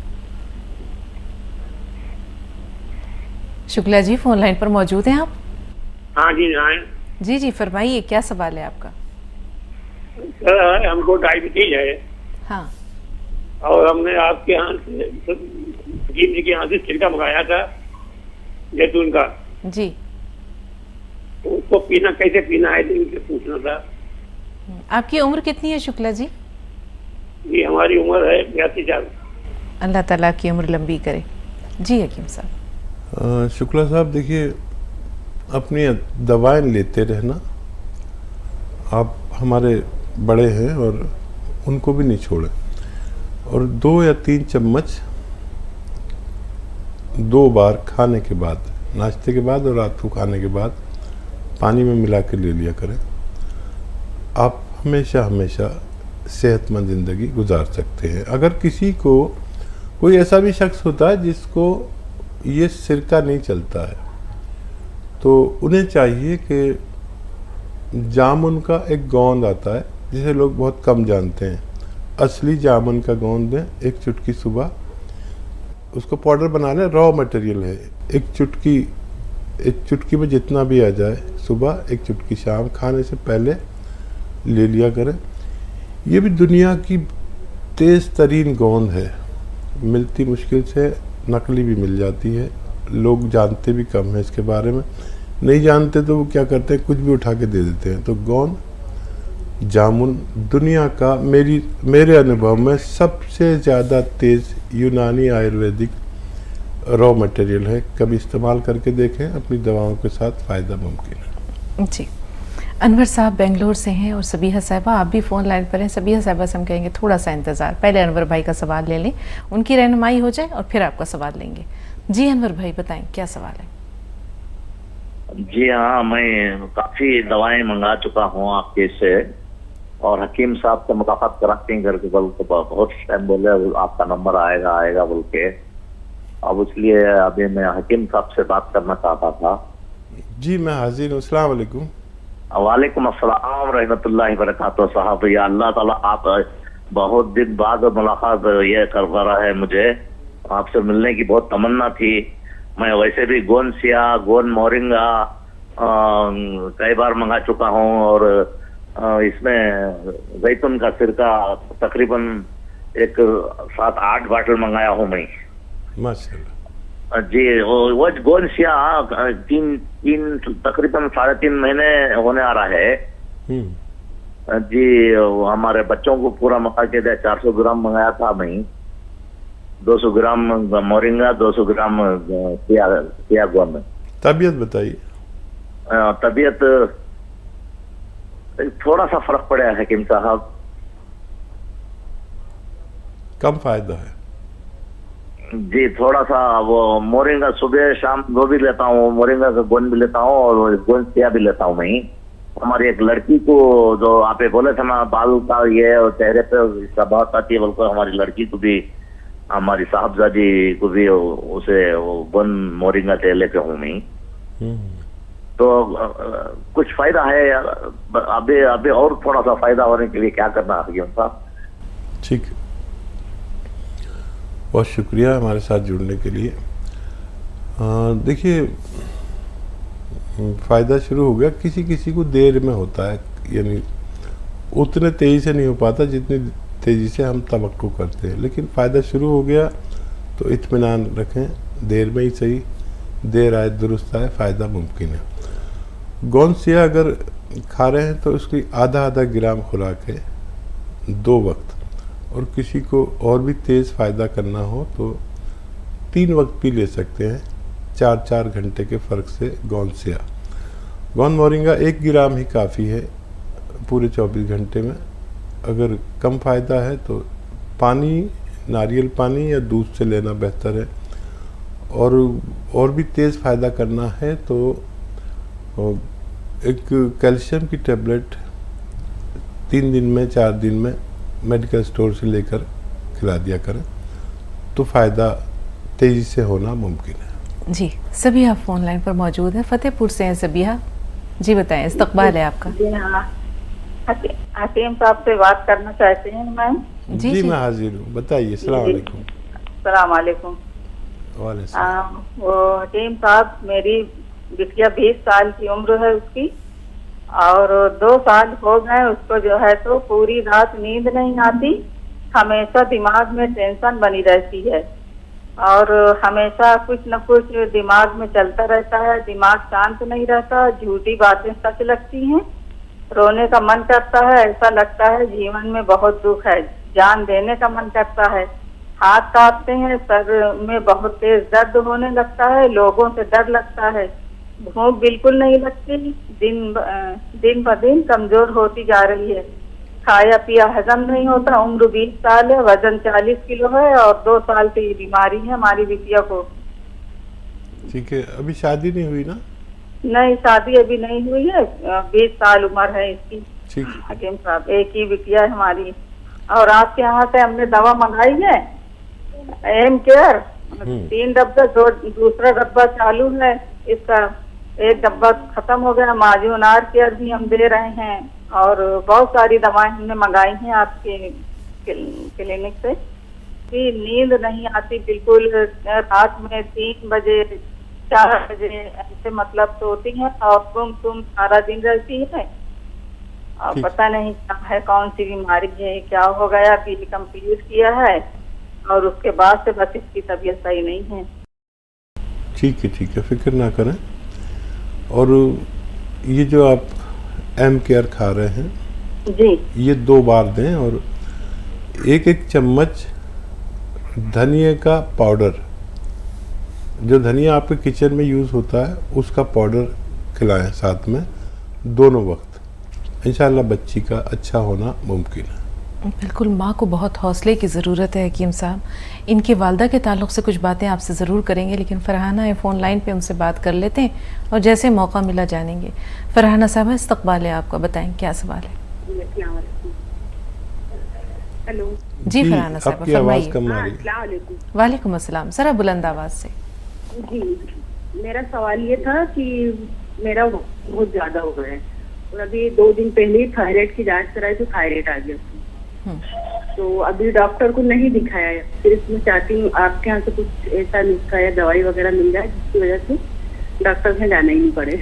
A: शुक्ला जी फोन लाइन पर मौजूद हैं आप?
I: हाँ जी हाँ।
A: जी जी फरमाइए क्या सवाल है आपका।
I: सर हमको डायबिटीज है।
A: हाँ।
I: और हमने आपके यहाँ से जी के यहाँ से सिरका मंगाया था जैतून का।
A: जी।
I: तो उसको पीना कैसे पीना है इनसे पूछना था।
A: आपकी उम्र कितनी है शुक्ला जी?
I: जी हमारी उम्र है 82 साल।
A: अल्लाह ताला की उम्र लंबी करे। जी हकीम साहब।
B: शुक्ला साहब देखिए, अपनी दवाएं लेते रहना। आप हमारे बड़े हैं और उनको भी नहीं छोड़ें। और 2 या 3 चम्मच 2 बार खाने के बाद, नाश्ते के बाद और रात को खाने के बाद पानी में मिला के ले लिया करें। आप हमेशा हमेशा सेहतमंद ज़िंदगी गुजार सकते हैं। अगर किसी को कोई ऐसा भी शख्स होता है जिसको ये सिरका नहीं चलता है, तो उन्हें चाहिए कि जामुन का एक गोंद आता है जिसे लोग बहुत कम जानते हैं। असली जामुन का गोंद दें, 1 चुटकी सुबह, उसको पाउडर बना लें, रॉ मटेरियल है। 1 चुटकी में जितना भी आ जाए, सुबह 1 चुटकी शाम खाने से पहले ले लिया करें। ये भी दुनिया की तेज़ तरीन गोंद है, मिलती मुश्किल से, नकली भी मिल जाती है। लोग जानते भी कम हैं इसके बारे में। नहीं जानते तो वो क्या करते हैं, कुछ भी उठा के दे देते हैं। तो गोंद जामुन दुनिया का मेरे अनुभव में सबसे ज़्यादा तेज़ यूनानी आयुर्वेदिक रॉ मटेरियल है। कभी इस्तेमाल करके देखें, अपनी दवाओं के साथ फ़ायदा मुमकिन है।
A: जी। अनवर साहब बेंगलोर से हैं और सबीहा साहिबा आप भी फ़ोन लाइन पर हैं। सबीहा साहिबा से हम कहेंगे थोड़ा सा इंतज़ार, पहले अनवर भाई का सवाल ले लें, उनकी रहनुमाई हो जाए और फिर आपका सवाल लेंगे। जी अनवर भाई बताएं क्या सवाल है।
K: जी हाँ, मैं काफ़ी दवाएं मंगा चुका हूँ आपके से, और हकीम साहब से मुलाकात कराते हैं करके बोल के बहुत टाइम बोले आपका नंबर आएगा बोल के। अब इसलिए अभी मैं हकीम साहब से बात करना चाहता था।
B: जी मैं हाजिर हूँ। अस्सलाम वालेकुम।
K: वालेकुम अस्सलाम रहमतुल्लाहि बरकातहू साहब। या अल्लाह ताला, आप बहुत दिन बाद मुलाकात ये कर रहा है। मुझे आपसे मिलने की बहुत तमन्ना थी। मैं वैसे भी गोंसिया, गोन मोरिंगा कई बार मंगा चुका हूँ, और इसमें जैतून का सिरका तकरीबन 7-8 बाटल मंगाया हूँ मैं।
B: माशाल्लाह।
K: जी वो गोंसिया 3 तकरीबन 3.5 महीने होने आ रहा है। जी हमारे बच्चों को पूरा मका के दिया। 400 ग्राम मंगाया था मैं। 200 ग्राम मोरिंगा, 200 ग्राम किया गोंद।
B: तबीयत बताइए।
K: तबीयत थोड़ा सा फर्क पड़ा है हकीम साहब।
B: कम फायदा है
K: जी, थोड़ा सा। वो मोरिंगा सुबह शाम वो भी लेता हूँ, मोरिंगा का गोंद भी लेता हूँ और गोंद किया भी लेता हूँ मैं। हमारी एक लड़की को, जो आप बोले थे ना बाल का ये और चेहरे पे इसका बहुत आती है, बल्कि हमारी लड़की को भी, हमारी साहबजादी को भी उसे गोंद मोरिंगा से लेके हूँ मैं। तो कुछ फायदा है अभी और थोड़ा सा फायदा होने के लिए क्या करना है हकीम साहब?
B: ठीक, बहुत शुक्रिया हमारे साथ जुड़ने के लिए। देखिए, फ़ायदा शुरू हो गया, किसी किसी को देर में होता है, यानी उतने तेज़ी से नहीं हो पाता जितनी तेज़ी से हम तवक्को करते हैं, लेकिन फ़ायदा शुरू हो गया तो इत्मीनान रखें, देर में ही सही, देर आए दुरुस्त आए, फ़ायदा मुमकिन है। गोंसिया अगर खा रहे हैं तो उसकी आधा ग्राम खुराक है 2 वक्त, और किसी को और भी तेज़ फ़ायदा करना हो तो 3 वक्त भी ले सकते हैं, 4-4 घंटे के फ़र्क से। गोंसिया, गोंद मोरिंगा 1 ग्राम ही काफ़ी है पूरे 24 घंटे में। अगर कम फ़ायदा है तो पानी, नारियल पानी या दूध से लेना बेहतर है। और भी तेज़ फ़ायदा करना है तो एक कैल्शियम की टेबलेट 3 दिन में 4 दिन में मेडिकल स्टोर से लेकर खिला दिया करें, तो फ़ायदा तेज़ी से होना मुमकिन है।
A: जी सबीहा फ़ोन लाइन पर मौजूद है, फतेहपुर से हैं सबीहा। जी बताएं, इस्तकबाल है आपका।
L: जी हाँ, हकीम साहब से बात करना चाहते हैं मैम।
B: जी मैं हाजिर हूँ, बताइए। सलाम अलैकुम।
L: सलाम अलैकुम।
B: वालेकुम सलाम।
L: वो हकीम साहब, मेरी बिटिया 20 साल की उम्र है उसकी, और 2 साल हो गए उसको जो है तो पूरी रात नींद नहीं आती, हमेशा दिमाग में टेंशन बनी रहती है और हमेशा कुछ न कुछ दिमाग में चलता रहता है, दिमाग शांत नहीं रहता, झूठी बातें सच लगती हैं, रोने का मन करता है, ऐसा लगता है जीवन में बहुत दुख है, जान देने का मन करता है, हाथ कांपते हैं, सर में बहुत तेज दर्द होने लगता है, लोगों से डर लगता है, भूख बिल्कुल नहीं लगती, दिन ब दिन कमजोर होती जा रही है, खाया पिया हजम नहीं होता, उम्र 20 साल है, वजन 40 किलो है और 2 साल से ये बीमारी है हमारी बिटिया को।
B: ठीक है, अभी शादी नहीं हुई ना?
L: नहीं, शादी अभी नहीं हुई है, 20 साल उम्र है इसकी।
B: ठीक
L: हकीम साहब, एक ही बिटिया है हमारी, और आपके यहाँ से हमने दवा मंगाई है एम केयर, 3 डब्बा, दूसरा डब्बा चालू है इसका, एक डब्बा खत्म हो गया, माजूनार केयर भी हम दे रहे हैं और बहुत सारी दवाएं हमने मंगाई हैं आपके क्लिनिक से। कि नींद नहीं आती बिल्कुल, रात में 3 बजे 4 बजे ऐसे मतलब सोती है और तुम सारा दिन रहती है और पता नहीं क्या है, कौन सी बीमारी है, क्या हो गया, पीजी कंप्लीट किया है और उसके बाद से बस इसकी तबीयत सही नहीं है।
B: ठीक है, फिक्र ना करें। और ये जो आप एम केयर खा रहे हैं
L: जी,
B: ये 2 बार दें, और 1 चम्मच धनिया का पाउडर, जो धनिया आपके किचन में यूज़ होता है उसका पाउडर खिलाएं साथ में दोनों वक्त। इंशाल्लाह बच्ची का अच्छा होना मुमकिन है।
A: बिल्कुल, माँ को बहुत हौसले की ज़रूरत है हकीम साहब। इनकी वालदा के ताल्लुक़ से कुछ बातें आपसे ज़रूर करेंगे, लेकिन फ़रहाना है फ़ोन लाइन पे, उनसे बात कर लेते हैं और जैसे मौका मिला जानेंगे। फ़रहाना साहब, इस्तक़बाल है आपका, बताएं क्या सवाल है।
M: हेलो
A: जी फ़रहाना साहब,
B: आपकी आवाज़ कम आ रही है।
A: वालेकुम अस्सलाम, ज़रा बुलंद आवाज़ से।
M: जी, मेरा सवाल ये था कि मेरा बहुत ज्यादा हो गया है और अभी 2 दिन पहले ही थायराइड की जांच कराई तो थायराइड आ गया, तो अभी डॉक्टर को नहीं दिखाया है, फिर इसमें चाहती हूँ आपके यहाँ से कुछ ऐसा नुस्खा या दवाई वगैरह मिल जाए जिसकी वजह से डॉक्टर से जाना ही नहीं पड़े।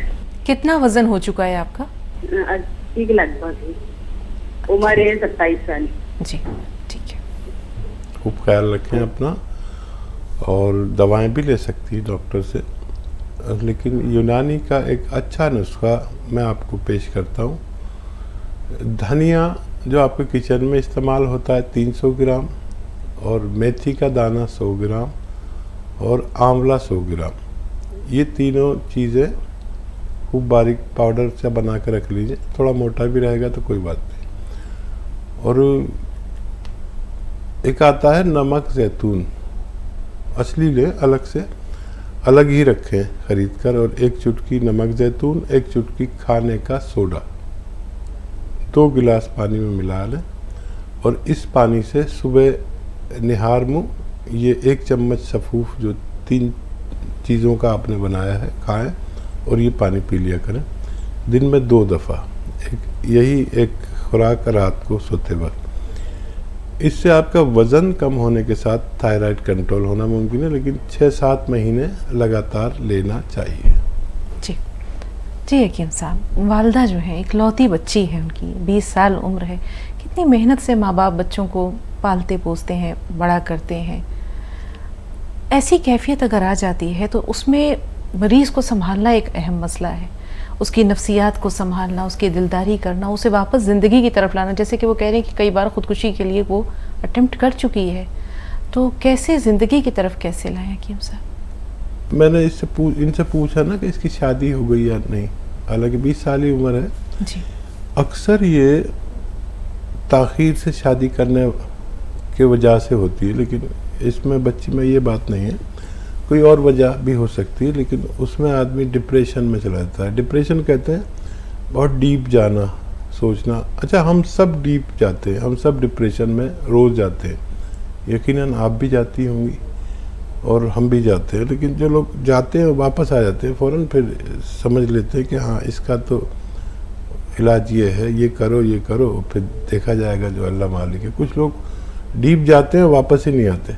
A: कितना वजन हो चुका है आपका?
M: 80 के लगभग, उम्र है 27 साल।
A: जी ठीक है,
B: खूब ख्याल रखें अपना, और दवाएं भी ले सकती है डॉक्टर से, लेकिन यूनानी का एक अच्छा नुस्खा मैं आपको पेश करता हूँ। धनिया जो आपके किचन में इस्तेमाल होता है 300 ग्राम, और मेथी का दाना 100 ग्राम, और आंवला 100 ग्राम, ये तीनों चीज़ें खूब बारीक पाउडर से बना कर रख लीजिए। थोड़ा मोटा भी रहेगा तो कोई बात नहीं। और एक आता है नमक जैतून, असली ले, अलग से अलग ही रखें ख़रीद कर, और 1 चुटकी नमक जैतून, 1 चुटकी खाने का सोडा 2 गिलास पानी में मिला लें, और इस पानी से सुबह निहार मुँह ये 1 चम्मच सफ़ूफ जो 3 चीज़ों का आपने बनाया है खाएं, और ये पानी पी लिया करें दिन में 2 दफ़ा। यही एक खुराक रात को सोते वक्त। इससे आपका वज़न कम होने के साथ थायराइड कंट्रोल होना मुमकिन है, लेकिन 6-7 महीने लगातार लेना चाहिए।
A: जी हकीम साहब, वालदा जो है इकलौती बच्ची है, उनकी 20 साल उम्र है, कितनी मेहनत से माँ बाप बच्चों को पालते पोसते हैं, बड़ा करते हैं। ऐसी कैफियत अगर आ जाती है तो उसमें मरीज़ को संभालना एक अहम मसला है, उसकी नफ्सियात को संभालना, उसकी दिलदारी करना, उसे वापस ज़िंदगी की तरफ लाना। जैसे कि वो कह रहे हैं कि कई बार ख़ुदकुशी के लिए वो अटेम्प्ट कर चुकी है, तो कैसे ज़िंदगी की तरफ कैसे लाएं हकीम साहब?
B: मैंने इनसे पूछा ना कि इसकी शादी हो गई या नहीं, हालांकि 20 साल ही उम्र है
A: जी।
B: अक्सर ये ताख़ीर से शादी करने के वजह से होती है, लेकिन इसमें बच्ची में ये बात नहीं है, कोई और वजह भी हो सकती है, लेकिन उसमें आदमी डिप्रेशन में चला जाता है। डिप्रेशन कहते हैं बहुत डीप जाना, सोचना। अच्छा, हम सब डीप जाते हैं, हम सब डिप्रेशन में रोज़ जाते हैं, यकीनन आप भी जाती होंगी और हम भी जाते हैं, लेकिन जो लोग जाते हैं वापस आ जाते हैं फ़ौरन, फिर समझ लेते हैं कि हाँ इसका तो इलाज ये है, ये करो, फिर देखा जाएगा जो अल्लाह मालिक है। कुछ लोग डीप जाते हैं, वापस ही नहीं आते।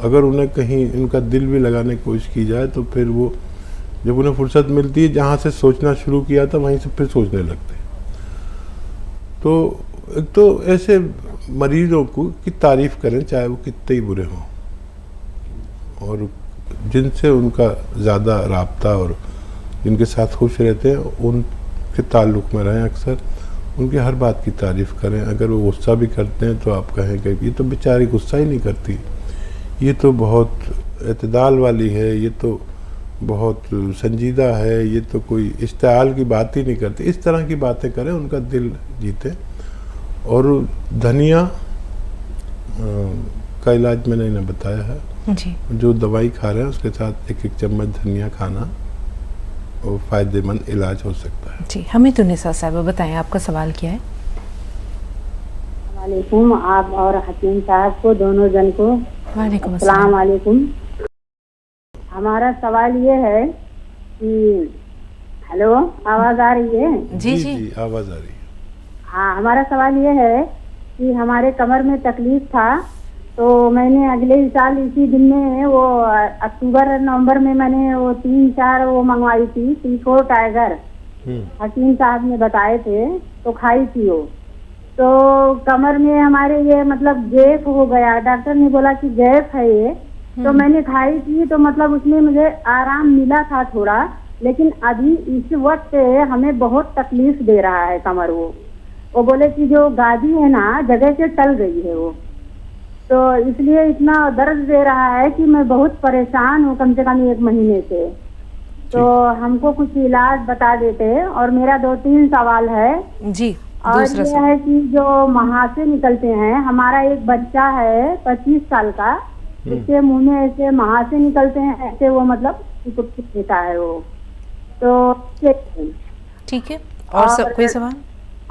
B: अगर उन्हें कहीं उनका दिल भी लगाने की कोशिश की जाए तो फिर वो जब उन्हें फुर्सत मिलती है, जहाँ से सोचना शुरू किया था वहीं से फिर सोचने लगते हैं। तो एक तो ऐसे मरीजों को की तारीफ़ करें, चाहे वो कितने ही बुरे हों, और जिनसे उनका ज़्यादा राब्ता और जिनके साथ खुश रहते हैं उनके ताल्लुक़ में रहें। अक्सर उनकी हर बात की तारीफ़ करें। अगर वो गुस्सा भी करते हैं तो आप कहें कि ये तो बेचारी गुस्सा ही नहीं करती, ये तो बहुत एतदाल वाली है, ये तो बहुत संजीदा है, ये तो कोई इश्तिआल की बात ही नहीं करती। इस तरह की बातें करें, उनका दिल जीते। और धनिया का इलाज मैंने इन्हें बताया है
A: जी।
B: जो दवाई खा रहे हैं उसके साथ 1-1 चम्मच धनिया खाना और फ़ायदेमंद इलाज हो सकता है।
A: जी, हमीदुन्निसा साहिबा बताएं, आपका सवाल क्या है?
N: वालेकुम, आप और हकीम साहब को, दोनों जन को
A: वालेकुम
N: अस्सलाम वालेकुम। हमारा सवाल ये है कि हेलो, आवाज़ आ रही है?
A: जी जी,
B: आवाज़ आ रही है।
N: हाँ, हमारा सवाल ये है कि हमारे कमर में तकलीफ था, तो मैंने अगले ही साल इसी दिन में वो अक्टूबर नवंबर में मैंने वो 3-4 वो मंगवाई थी T4 टाइगर, हकीम साहब ने बताए थे, तो खाई थी वो। तो कमर में हमारे ये मतलब गैप हो गया, डॉक्टर ने बोला कि गैप है ये। तो मैंने खाई थी तो मतलब उसमें मुझे आराम मिला था थोड़ा, लेकिन अभी इस वक्त हमें बहुत तकलीफ दे रहा है कमर। वो बोले कि जो गादी है ना, जगह से टल गई है वो, तो इसलिए इतना दर्द दे रहा है कि मैं बहुत परेशान हूँ कम से कम 1 महीने से। तो हमको कुछ इलाज बता देते। और मेरा 2-3 सवाल है
A: जी।
N: और ये है कि जो महासे निकलते हैं, हमारा एक बच्चा है 25 साल का, उसके मुंह में ऐसे महासे निकलते हैं, ऐसे वो मतलब कुछ देता है वो। तो
A: ठीक है, और कोई सवाल?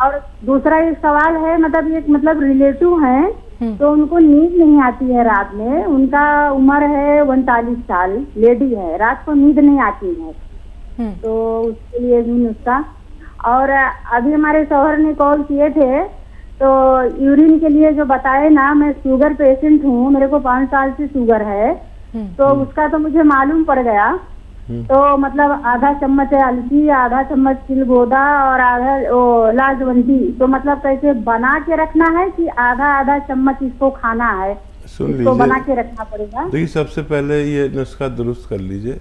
N: और दूसरा एक सवाल है, मतलब एक मतलब रिलेटिव हैं, तो उनको नींद नहीं आती है रात में। उनका उम्र है 39 साल, लेडी है, रात को नींद नहीं आती है, तो उसके लिए भी नुस्खा। और अभी हमारे शौहर ने कॉल किए थे, तो यूरिन के लिए जो बताए ना, मैं शुगर पेशेंट हूँ, मेरे को 5 साल से शुगर है, तो उसका तो मुझे मालूम पड़ गया। तो मतलब आधा चम्मच है अलसी, आधा चम्मच चिलगोदा और आधा लाजवंती, तो मतलब कैसे बना के रखना है कि आधा चम्मच इसको खाना है?
B: सुन
N: इसको
B: लीजिए,
N: बना के रखना पड़ेगा।
B: देखिए सबसे पहले ये नुस्खा दुरुस्त कर लीजिए।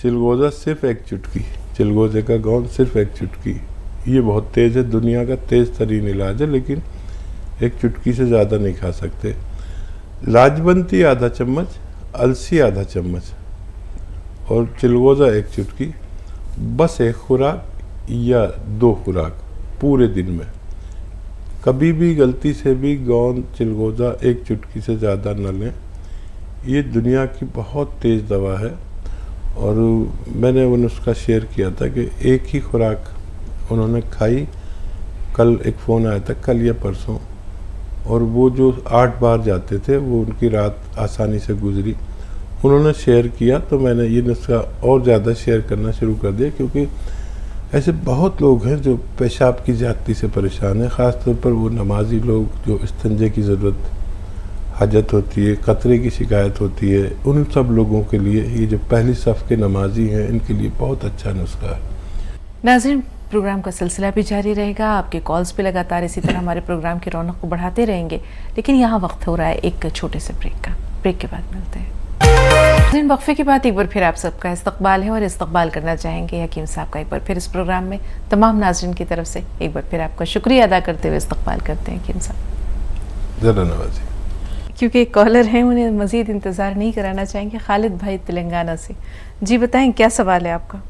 B: चिलगोजा सिर्फ 1 चुटकी, चिलगोजे का गोंद सिर्फ 1 चुटकी, ये बहुत तेज़ है, दुनिया का तेज़ तरीन इलाज है, लेकिन 1 चुटकी से ज़्यादा नहीं खा सकते। लाजवंती आधा चम्मच, अलसी आधा चम्मच और चिलगोजा 1 चुटकी, बस 1 खुराक या 2 खुराक पूरे दिन में। कभी भी गलती से भी गोंद चिलगोजा 1 चुटकी से ज़्यादा न लें। ये दुनिया की बहुत तेज़ दवा है। और मैंने वो नुस्खा शेयर किया था कि 1 ही खुराक उन्होंने खाई। कल एक फ़ोन आया था, कल या परसों, और वो जो 8 बार जाते थे वो उनकी रात आसानी से गुजरी। उन्होंने शेयर किया तो मैंने ये नुस्खा और ज़्यादा शेयर करना शुरू कर दिया, क्योंकि ऐसे बहुत लोग हैं जो पेशाब की ज़्यादती से परेशान हैं, ख़ास तौर पर वो नमाजी लोग जो इस्तंजे की ज़रूरत हाजत होती है, कतरे की शिकायत होती है, उन सब लोगों के लिए ये जो पहली सफ़ के नमाजी हैं, इनके लिए बहुत अच्छा नुस्खा है।
A: नाज़रीन, प्रोग्राम का सिलसिला भी जारी रहेगा, आपके कॉल्स भी लगातार इसी तरह हमारे प्रोग्राम की रौनक को बढ़ाते रहेंगे, लेकिन यहाँ वक्त हो रहा है एक छोटे से ब्रेक का। ब्रेक के बाद मिलते हैं। वक्फे के बाद एक बार फिर आप सबका इस्तकबाल है और इस्तकबाल करना चाहेंगे हकीम साहब का। एक बार फिर इस प्रोग्राम में तमाम नाज़रीन की तरफ से एक बार फिर आपका शुक्रिया अदा करते हुए इस्तकबाल करते हैं हकीम साहब।
B: ज़रा नवाजी,
A: क्योंकि एक कॉलर हैं, उन्हें मज़ीद इंतज़ार नहीं कराना चाहेंगे। खालिद भाई तेलंगाना से, जी बताएं क्या सवाल है आपका?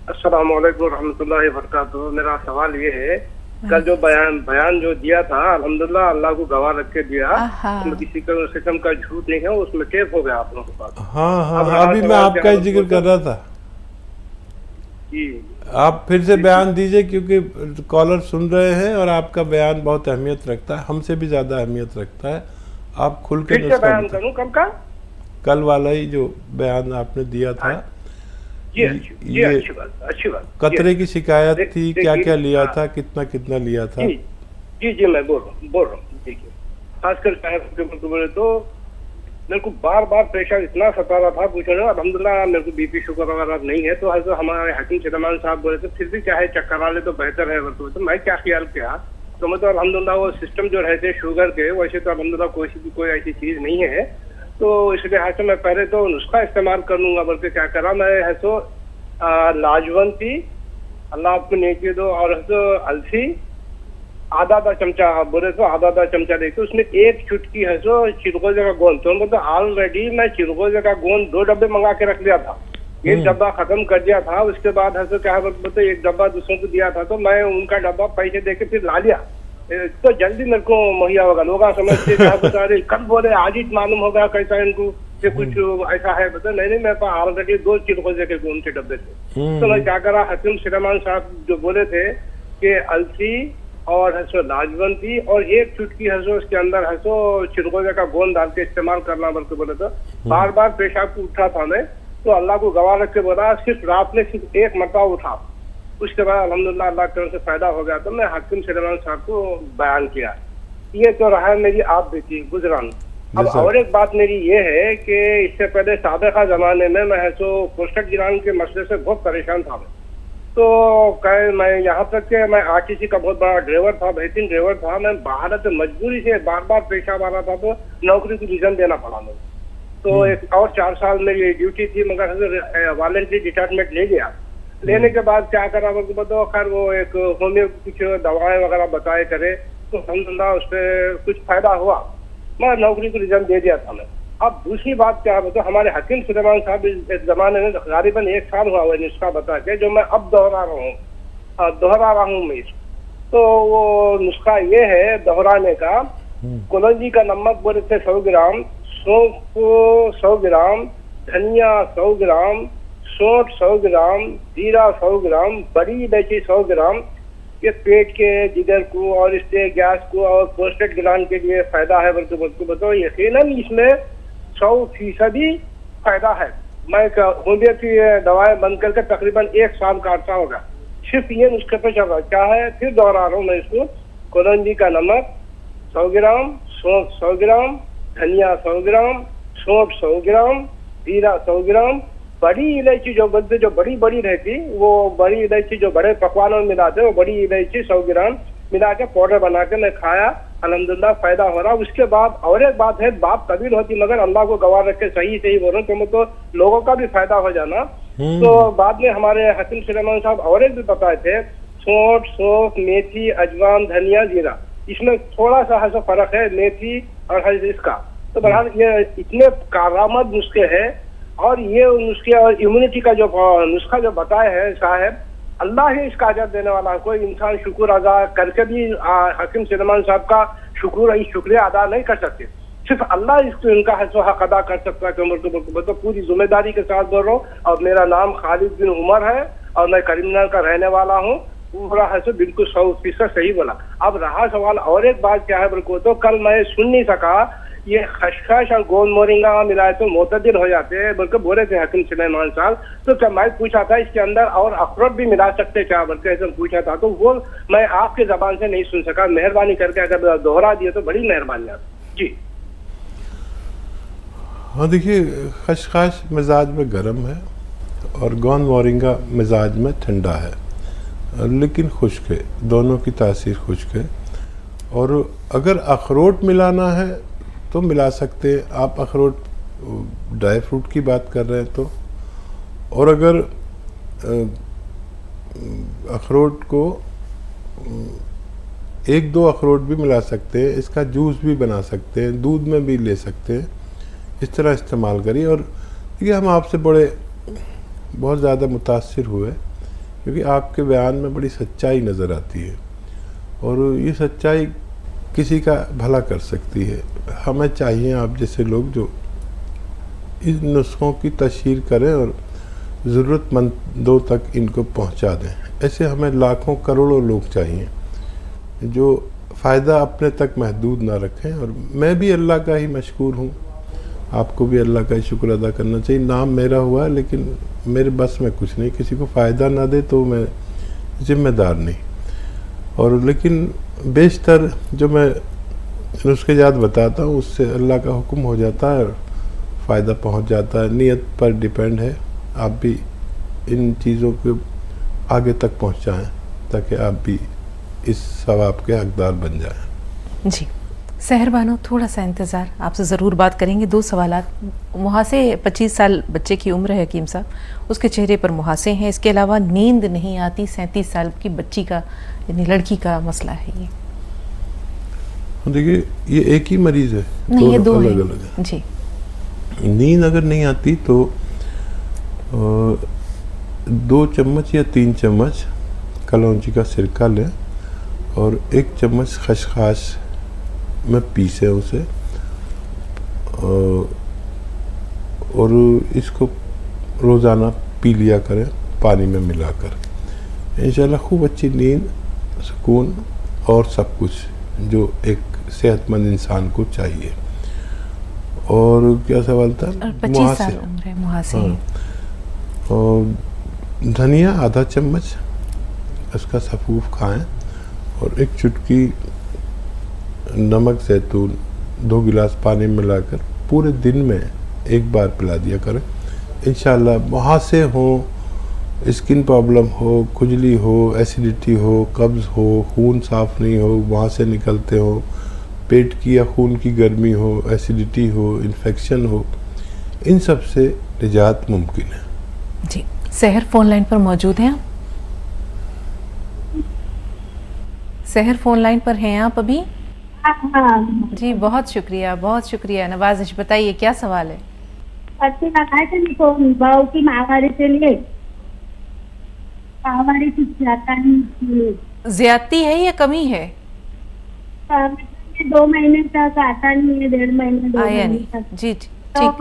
O: अस्सलाम वालेकुम रहमतुल्लाहि व बरकातुहू। मेरा सवाल ये है, कल जो बयान जो दिया था, अल्हम्दुलिल्लाह अल्लाह को गवाह रख के दिया, उसमें किसी किस्म का झूठ नहीं है, उसमें टेप हो गया आप लोगों के पास।
B: हाँ, अभी मैं आपका ही जिक्र कर रहा था
O: जी।
B: आप फिर से बयान दीजिए, क्योंकि कॉलर सुन रहे हैं और आपका बयान बहुत अहमियत रखता है, हमसे भी ज़्यादा अहमियत रखता है। आप खुल के
O: बयान करूं? कब का?
B: कल वाला ही जो बयान आपने दिया था,
O: जी जी, अच्छी बात।
B: कतरे की शिकायत थी, क्या क्या लिया था, कितना कितना लिया था?
O: जी जी, मैं बोल रहा हूँ। देखिए, खासकर चाहे बोले तो मेरे को बार बार प्रेशर इतना सता रहा था, पूछो ना। अल्हम्दुलिल्लाह मेरे को बीपी शुगर वगैरह नहीं है, तो हमारे हकीम सुलेमान साहब बोले थे फिर भी चाहे चक्कर आ ले तो बेहतर है। तो मैं क्या ख्याल किया, तो मैं तो अल्हम्दुलिल्लाह वो सिस्टम जो रहते शुगर के, वैसे तो अल्हम्दुलिल्लाह कोई ऐसी चीज नहीं है। तो इसलिए है तो मैं पहले तो नुस्खा इस्तेमाल कर लूंगा, बल्कि क्या करा मैं है तो लाजवंती, अल्लाह आपको नेकी दो, और है तो अलसी आधा चमचा, बोले तो आधा चमचा लेके उसमें एक चुटकी है सो चिरगोजे का गोंद। तो मतलब ऑलरेडी मैं चिरगोजे का गोंद 2 डब्बे मंगा के रख लिया था, 1 डब्बा खत्म कर दिया था। उसके बाद है तो क्या बोलते 1 डब्बा दूसरों को दिया था, तो मैं उनका डब्बा पैसे देके फिर ला लिया। तो जल्दी मेरे को मुहैया होगा, लोग समझते अरे कल बोले आज ही मालूम होगा कैसा इनको कि कुछ ऐसा है। बता नहीं, मेरे पास ऑलरेडी 2 चिरगोजे के गोंद के डब्बे थे। तो मैं क्या करा, हकीम सुलेमान साहब जो बोले थे कि अलसी और है सो लाजवंती और 1 चुटकी है सो उसके अंदर है सो चिरगोजे का गोंद डाल के इस्तेमाल करना, बल्कि बोले तो बार बार पेशाब को उठा था मैं, तो अल्लाह को गवाह रख के बोला सिर्फ रात में सिर्फ 1 मरतबा उठा। उसके बाद अल्हम्दुलिल्लाह अल्लाह की तरफ से फायदा हो गया। तो मैं हकीम सुलेमान साहब को बयान किया। ये तो रहा है मेरी आप बेटी गुजरान। अब और एक बात मेरी ये है कि इससे पहले साबिका जमाने में मैं है सो प्रोस्टेट ग्लैंड के मसले से बहुत परेशान था। तो मैं यहाँ तक के मैं आरटीसी का बहुत बड़ा ड्राइवर था, बेहतरीन ड्राइवर था। मैं बाहर से मजबूरी से बार बार पेशाब आ रहा था, तो नौकरी को रिजन देना पड़ा मुझे। तो एक और 4 साल मेरी ड्यूटी थी, मगर वॉलंटरी रिटायरमेंट ले लिया। लेने के बाद क्या करा बताओ, खैर वो एक होम्यो कुछ दवाएं वगैरह बताए करे, तो अल्हम्दुलिल्लाह उस पर कुछ फायदा हुआ, मैं नौकरी को रिजन दे दिया था मैं। अब दूसरी बात क्या है, तो हमारे हकीम सुलेमान साहब इस जमाने में गालिबन 1 साल हुआ है नुस्खा बता के, जो मैं अब दोहरा रहा हूँ मैं। तो वो नुस्खा ये है दोहराने का, कलौंजी का नमक बोले थे 100 ग्राम, सौंफ को 100 ग्राम, धनिया 100 ग्राम, सौंठ 100 ग्राम, जीरा 100 ग्राम, बड़ी इलायची 100 ग्राम। ये पेट के जिगर को और इससे गैस को और प्रोस्टेट ग्लैंड के लिए फायदा है। बल्कि बताओ यकीनन इसमें 100% फायदा है। मैं होम्योपैथी दवाएं बंद करके तकरीबन 1 साल का अर्सा होगा, सिर्फ ये नुस्खे पे चल रहा। क्या है, फिर दोहरा रहा हूँ मैं इसको, कलौंजी का नमक 100 ग्राम, सौंफ 100 ग्राम, धनिया 100 ग्राम, सौंठ 100 ग्राम, जीरा 100 ग्राम, बड़ी इलायची जो बोलते जो बड़ी रहती, वो बड़ी इलायची जो बड़े पकवानों में मिलाते, वो बड़ी इलायची 100 ग्राम मिला के पाउडर बना के मैं खाया, अल्हम्दुलिल्लाह फायदा हो रहा। उसके बाद और एक बात है, बात कबील होती मगर अल्लाह को गवाह रख के सही बोल रहा हूँ, तो लोगों का भी फायदा हो जाना। तो बाद में हमारे हकीम सुलेमान साहब और एक भी बताए थे, सौंठ, सौंफ, मेथी, अजवान, धनिया, जीरा, इसमें थोड़ा सा है फर्क है मेथी और इसका। तो बहरहाल ये इतने कारामद नुस्खे हैं, और ये नुस्खे और इम्यूनिटी का जो नुस्खा जो बताए हैं साहब, अल्लाह ही इसका अजर देने वाला है। कोई इंसान शुक्र अदा करके भी हकीम सुलेमान साहब का शुक्रिया अदा नहीं कर सकते, सिर्फ अल्लाह इसको इनका हक अदा कर सकता है। तो पूरी जिम्मेदारी के साथ बोल रहा हूँ। और मेरा नाम खालिद बिन उमर है और मैं करीमनगर का रहने वाला हूँ। पूरा है तो बिल्कुल 100% सही बोला। अब रहा सवाल और एक बात क्या है, बिल्कुल तो कल मैं सुन नहीं सका, ये खसखस और गोंद मोरिंगा मिलाए तो मोतदिल हो जाते हैं, बल्कि बोले थे हकीम सुलेमान साहब। तो क्या मैं पूछा था इसके अंदर और अखरोट भी मिला सकते क्या, बल्कि ऐसा पूछा था, तो वो मैं आपके जबान से नहीं सुन सका। मेहरबानी करके अगर दोहरा दिए तो बड़ी मेहरबानी आप जी।
B: हाँ देखिए, खसखस मिजाज में गर्म है और गोंद मोरिंगा मिजाज में ठंडा है, लेकिन खुश्क है, दोनों की तासीर खुश्क है। और अगर अखरोट मिलाना है तो मिला सकते हैं आप, अखरोट ड्राई फ्रूट की बात कर रहे हैं तो। और अगर अखरोट को 1-2 अखरोट भी मिला सकते हैं, इसका जूस भी बना सकते हैं, दूध में भी ले सकते हैं, इस तरह इस्तेमाल करिए। और देखिए, हम आपसे बहुत ज़्यादा मुतासिर हुए, क्योंकि आपके बयान में बड़ी सच्चाई नज़र आती है, और ये सच्चाई किसी का भला कर सकती है। हमें चाहिए आप जैसे लोग जो इन नुस्खों की तशहीर करें और ज़रूरतमंदों तक इनको पहुंचा दें। ऐसे हमें लाखों करोड़ों लोग चाहिए जो फ़ायदा अपने तक महदूद ना रखें। और मैं भी अल्लाह का ही मशकूर हूँ आपको भी अल्लाह का शुक्र अदा करना चाहिए। नाम मेरा हुआ है लेकिन मेरे बस में कुछ नहीं, किसी को फ़ायदा ना दे तो मैं जिम्मेदार नहीं। और लेकिन बेशतर जो मैं नुस्खे-जात बताता हूँ उससे अल्लाह का हुक्म हो जाता है और फ़ायदा पहुँच जाता है। नीयत पर डिपेंड है, आप भी इन चीज़ों को आगे तक पहुँचाएँ ताकि आप भी इस सवाब के हकदार बन जाएं।
A: जी सहर बानो, थोड़ा सा इंतज़ार, आपसे ज़रूर बात करेंगे। 2 सवालात। मुहासे 25 साल बच्चे की उम्र है हकीम साहब, उसके चेहरे पर मुहासे हैं, इसके अलावा नींद नहीं आती। 37 साल की बच्ची का यानी लड़की का मसला है ये।
B: देखिए ये एक ही मरीज़ है?
A: नहीं, ये 2
B: अलग अलग है
A: जी।
B: नींद अगर नहीं आती तो 2 चम्मच या 3 चम्मच कलौंजी का सिरका लें और 1 चम्मच खसखस में पीसे उसे और इसको रोज़ाना पी लिया करें पानी में मिलाकर। इंशाल्लाह खूब अच्छी नींद, सुकून और सब कुछ जो एक सेहतमंद इंसान को चाहिए। और क्या सवाल था?
A: 25 साल उम्र है, मुहासे।
B: और धनिया आधा चम्मच इसका सफूफ खाएं और 1 चुटकी नमक जैतून 2 गिलास पानी में मिलाकर पूरे दिन में 1 बार पिला दिया करें। इंशाल्लाह मुहासे हो, स्किन प्रॉब्लम हो, खुजली हो, एसिडिटी हो, कब्ज़ हो, खून साफ़ नहीं हो, मुहासे निकलते हो, पेट की या खून की गर्मी हो, एसिडिटी हो, इन्फेक्शन हो, इन सब से निजात मुमकिन है।
A: जी सहर फ़ोन लाइन पर मौजूद हैं आप? सहर फ़ोन लाइन पर हैं आप अभी? जी बहुत शुक्रिया नवाजिश, बताइए क्या सवाल है?
N: अच्छी बताए थे बहू की माहवारी के लिए, माहवारी कुछ जाता नहीं,
A: ज्यादती है या कमी है?
N: 2 महीने तक आता नहीं है, 1.5 महीने 2 महीने तक।
A: जी
N: तो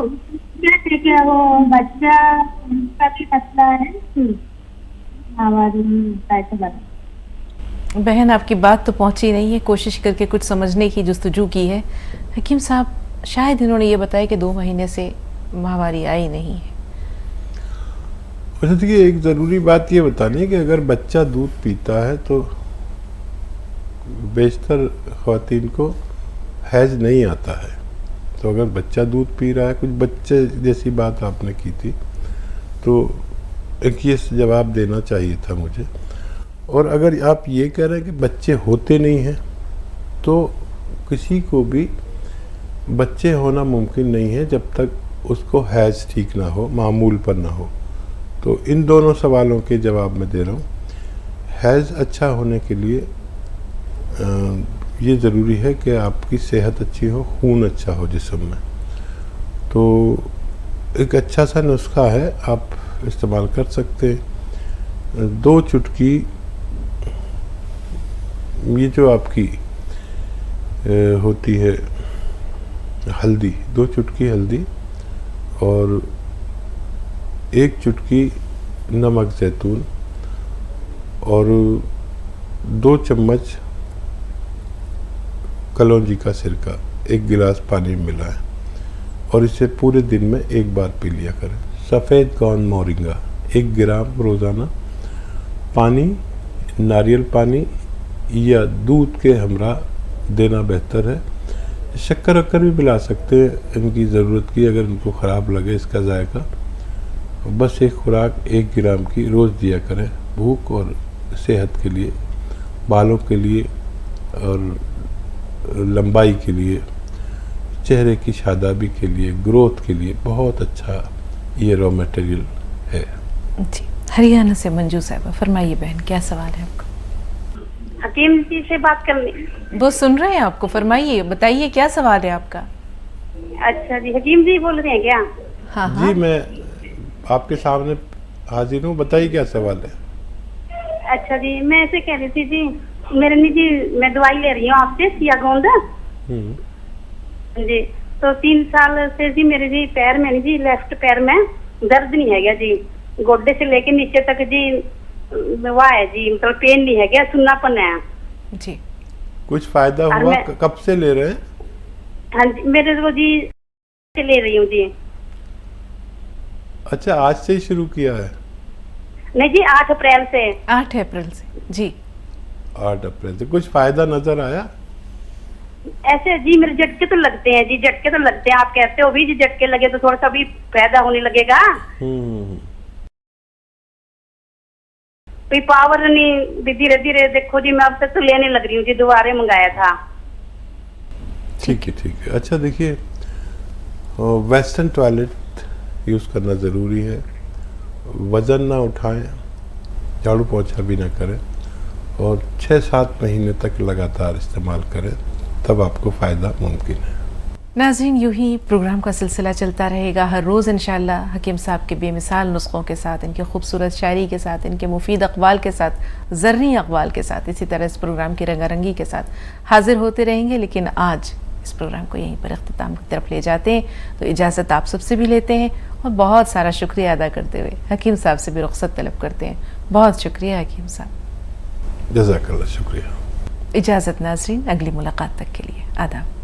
N: क्या वो बच्चा का भी मसला है माहवारी कैसे बता?
A: बहन आपकी बात तो पहुंची नहीं है, कोशिश करके कुछ समझने की जुस्तजू की है। हकीम साहब शायद इन्होंने ये बताया कि 2 महीने से माहवारी आई नहीं है।
B: वैसे देखिए एक ज़रूरी बात ये बतानी है कि अगर बच्चा दूध पीता है तो बेशतर ख़वातीन को हैज़ नहीं आता है। तो अगर बच्चा दूध पी रहा है, कुछ बच्चे जैसी बात आपने की थी, तो एक ये जवाब देना चाहिए था मुझे। और अगर आप ये कह रहे हैं कि बच्चे होते नहीं हैं, तो किसी को भी बच्चे होना मुमकिन नहीं है जब तक उसको हैज़ ठीक ना हो, मामूल पर ना हो। तो इन दोनों सवालों के जवाब मैं दे रहा हूँ। हैज़ अच्छा होने के लिए ये ज़रूरी है कि आपकी सेहत अच्छी हो, खून अच्छा हो जिस्म में। तो एक अच्छा सा नुस्खा है, आप इस्तेमाल कर सकते हैं। 2 चुटकी ये जो आपकी होती है हल्दी, 2 चुटकी हल्दी और 1 चुटकी नमक जैतून और 2 चम्मच कलौंजी का सिरका 1 गिलास पानी में मिलाएं और इसे पूरे दिन में 1 बार पी लिया करें। सफ़ेद कौन मोरिंगा 1 ग्राम रोज़ाना पानी, नारियल पानी या दूध के हमरा देना बेहतर है। शक्कर वक्कर भी मिला सकते हैं इनकी ज़रूरत की, अगर इनको ख़राब लगे इसका जायका। बस एक खुराक 1 ग्राम की रोज़ दिया करें। भूख और सेहत के लिए, बालों के लिए और लंबाई के लिए, चेहरे की शादाबी के लिए, ग्रोथ के लिए बहुत अच्छा ये रॉ मटेरियल है।
A: जी हरियाणा से मंजू साहबा, फरमाइए बहन क्या सवाल है आपका?
H: हकीम जी से बात करनी।
A: वो सुन रहे हैं आपको, फरमाइए, बताइए क्या सवाल है आपका?
H: अच्छा जी, हकीम जी बोल रहे हैं क्या?
A: हाँ
B: जी मैं आपके सामने हाजिर हूँ, बताइए क्या सवाल है?
H: अच्छा जी, मैं ऐसे कह रही थी जी, मेरे नहीं जी, मैं दवाई ले रही हूँ आपसे सियागोंद जी। तो 3 साल से जी मेरे जी पैर में जी, लेफ्ट पैर में दर्द नहीं है गया जी, गोड्डे से लेके नीचे तक जी वह है जी, मतलब पेन नहीं है गया, सुन्नापन है
A: जी।
B: कुछ फायदा हुआ? कब से ले रहे हैं?
H: हाँ जी, मेरे को जी से ले रही हूँ जी।
B: अच्छा, आज से ही शुरू किया है?
H: नहीं जी, 8 अप्रैल से।
A: 8 अप्रैल से जी।
B: 8 अप्रैल से कुछ फायदा नजर आया?
H: ऐसे जी मेरे झटके तो लगते हैं जी, झटके तो लगते हैं। आप कहते हो भी जी झटके लगे तो थोड़ा सा भी फायदा होने लगेगा। कोई पावर नहीं, धीरे धीरे देखो जी, मैं अब तक तो लेने लग रही हूँ जी, दोबारा मंगाया था।
B: ठीक है, ठीक है। अच्छा देखिए, वेस्टर्न टॉयलेट यूज़ करना ज़रूरी है। वज़न ना उठाएं, झाड़ू पोछा भी ना करें और 6-7 महीने तक लगातार इस्तेमाल करें, तब आपको फ़ायदा मुमकिन है।
A: नाज़रीन, यूं ही प्रोग्राम का सिलसिला चलता रहेगा। हर रोज़ इंशाअल्लाह हकीम साहब के बेमिसाल नुस्खों के साथ, इनके खूबसूरत शायरी के साथ, इनके मुफीद अक़वाल के साथ, ज़र्री अक़वाल के साथ, इसी तरह इस प्रोग्राम की रंगारंगी के साथ हाजिर होते रहेंगे। लेकिन आज इस प्रोग्राम को यहीं पर इख्तिताम की तरफ ले जाते हैं, तो इजाज़त आप सबसे भी लेते हैं और बहुत सारा शुक्रिया अदा करते हुए हकीम साहब से भी रुख्सत तलब करते हैं। बहुत शुक्रिया हकीम साहब।
B: जज़ाकल्लाह, शुक्रिया।
A: इजाज़त नाज़रीन, अगली मुलाकात तक के लिए आदाब।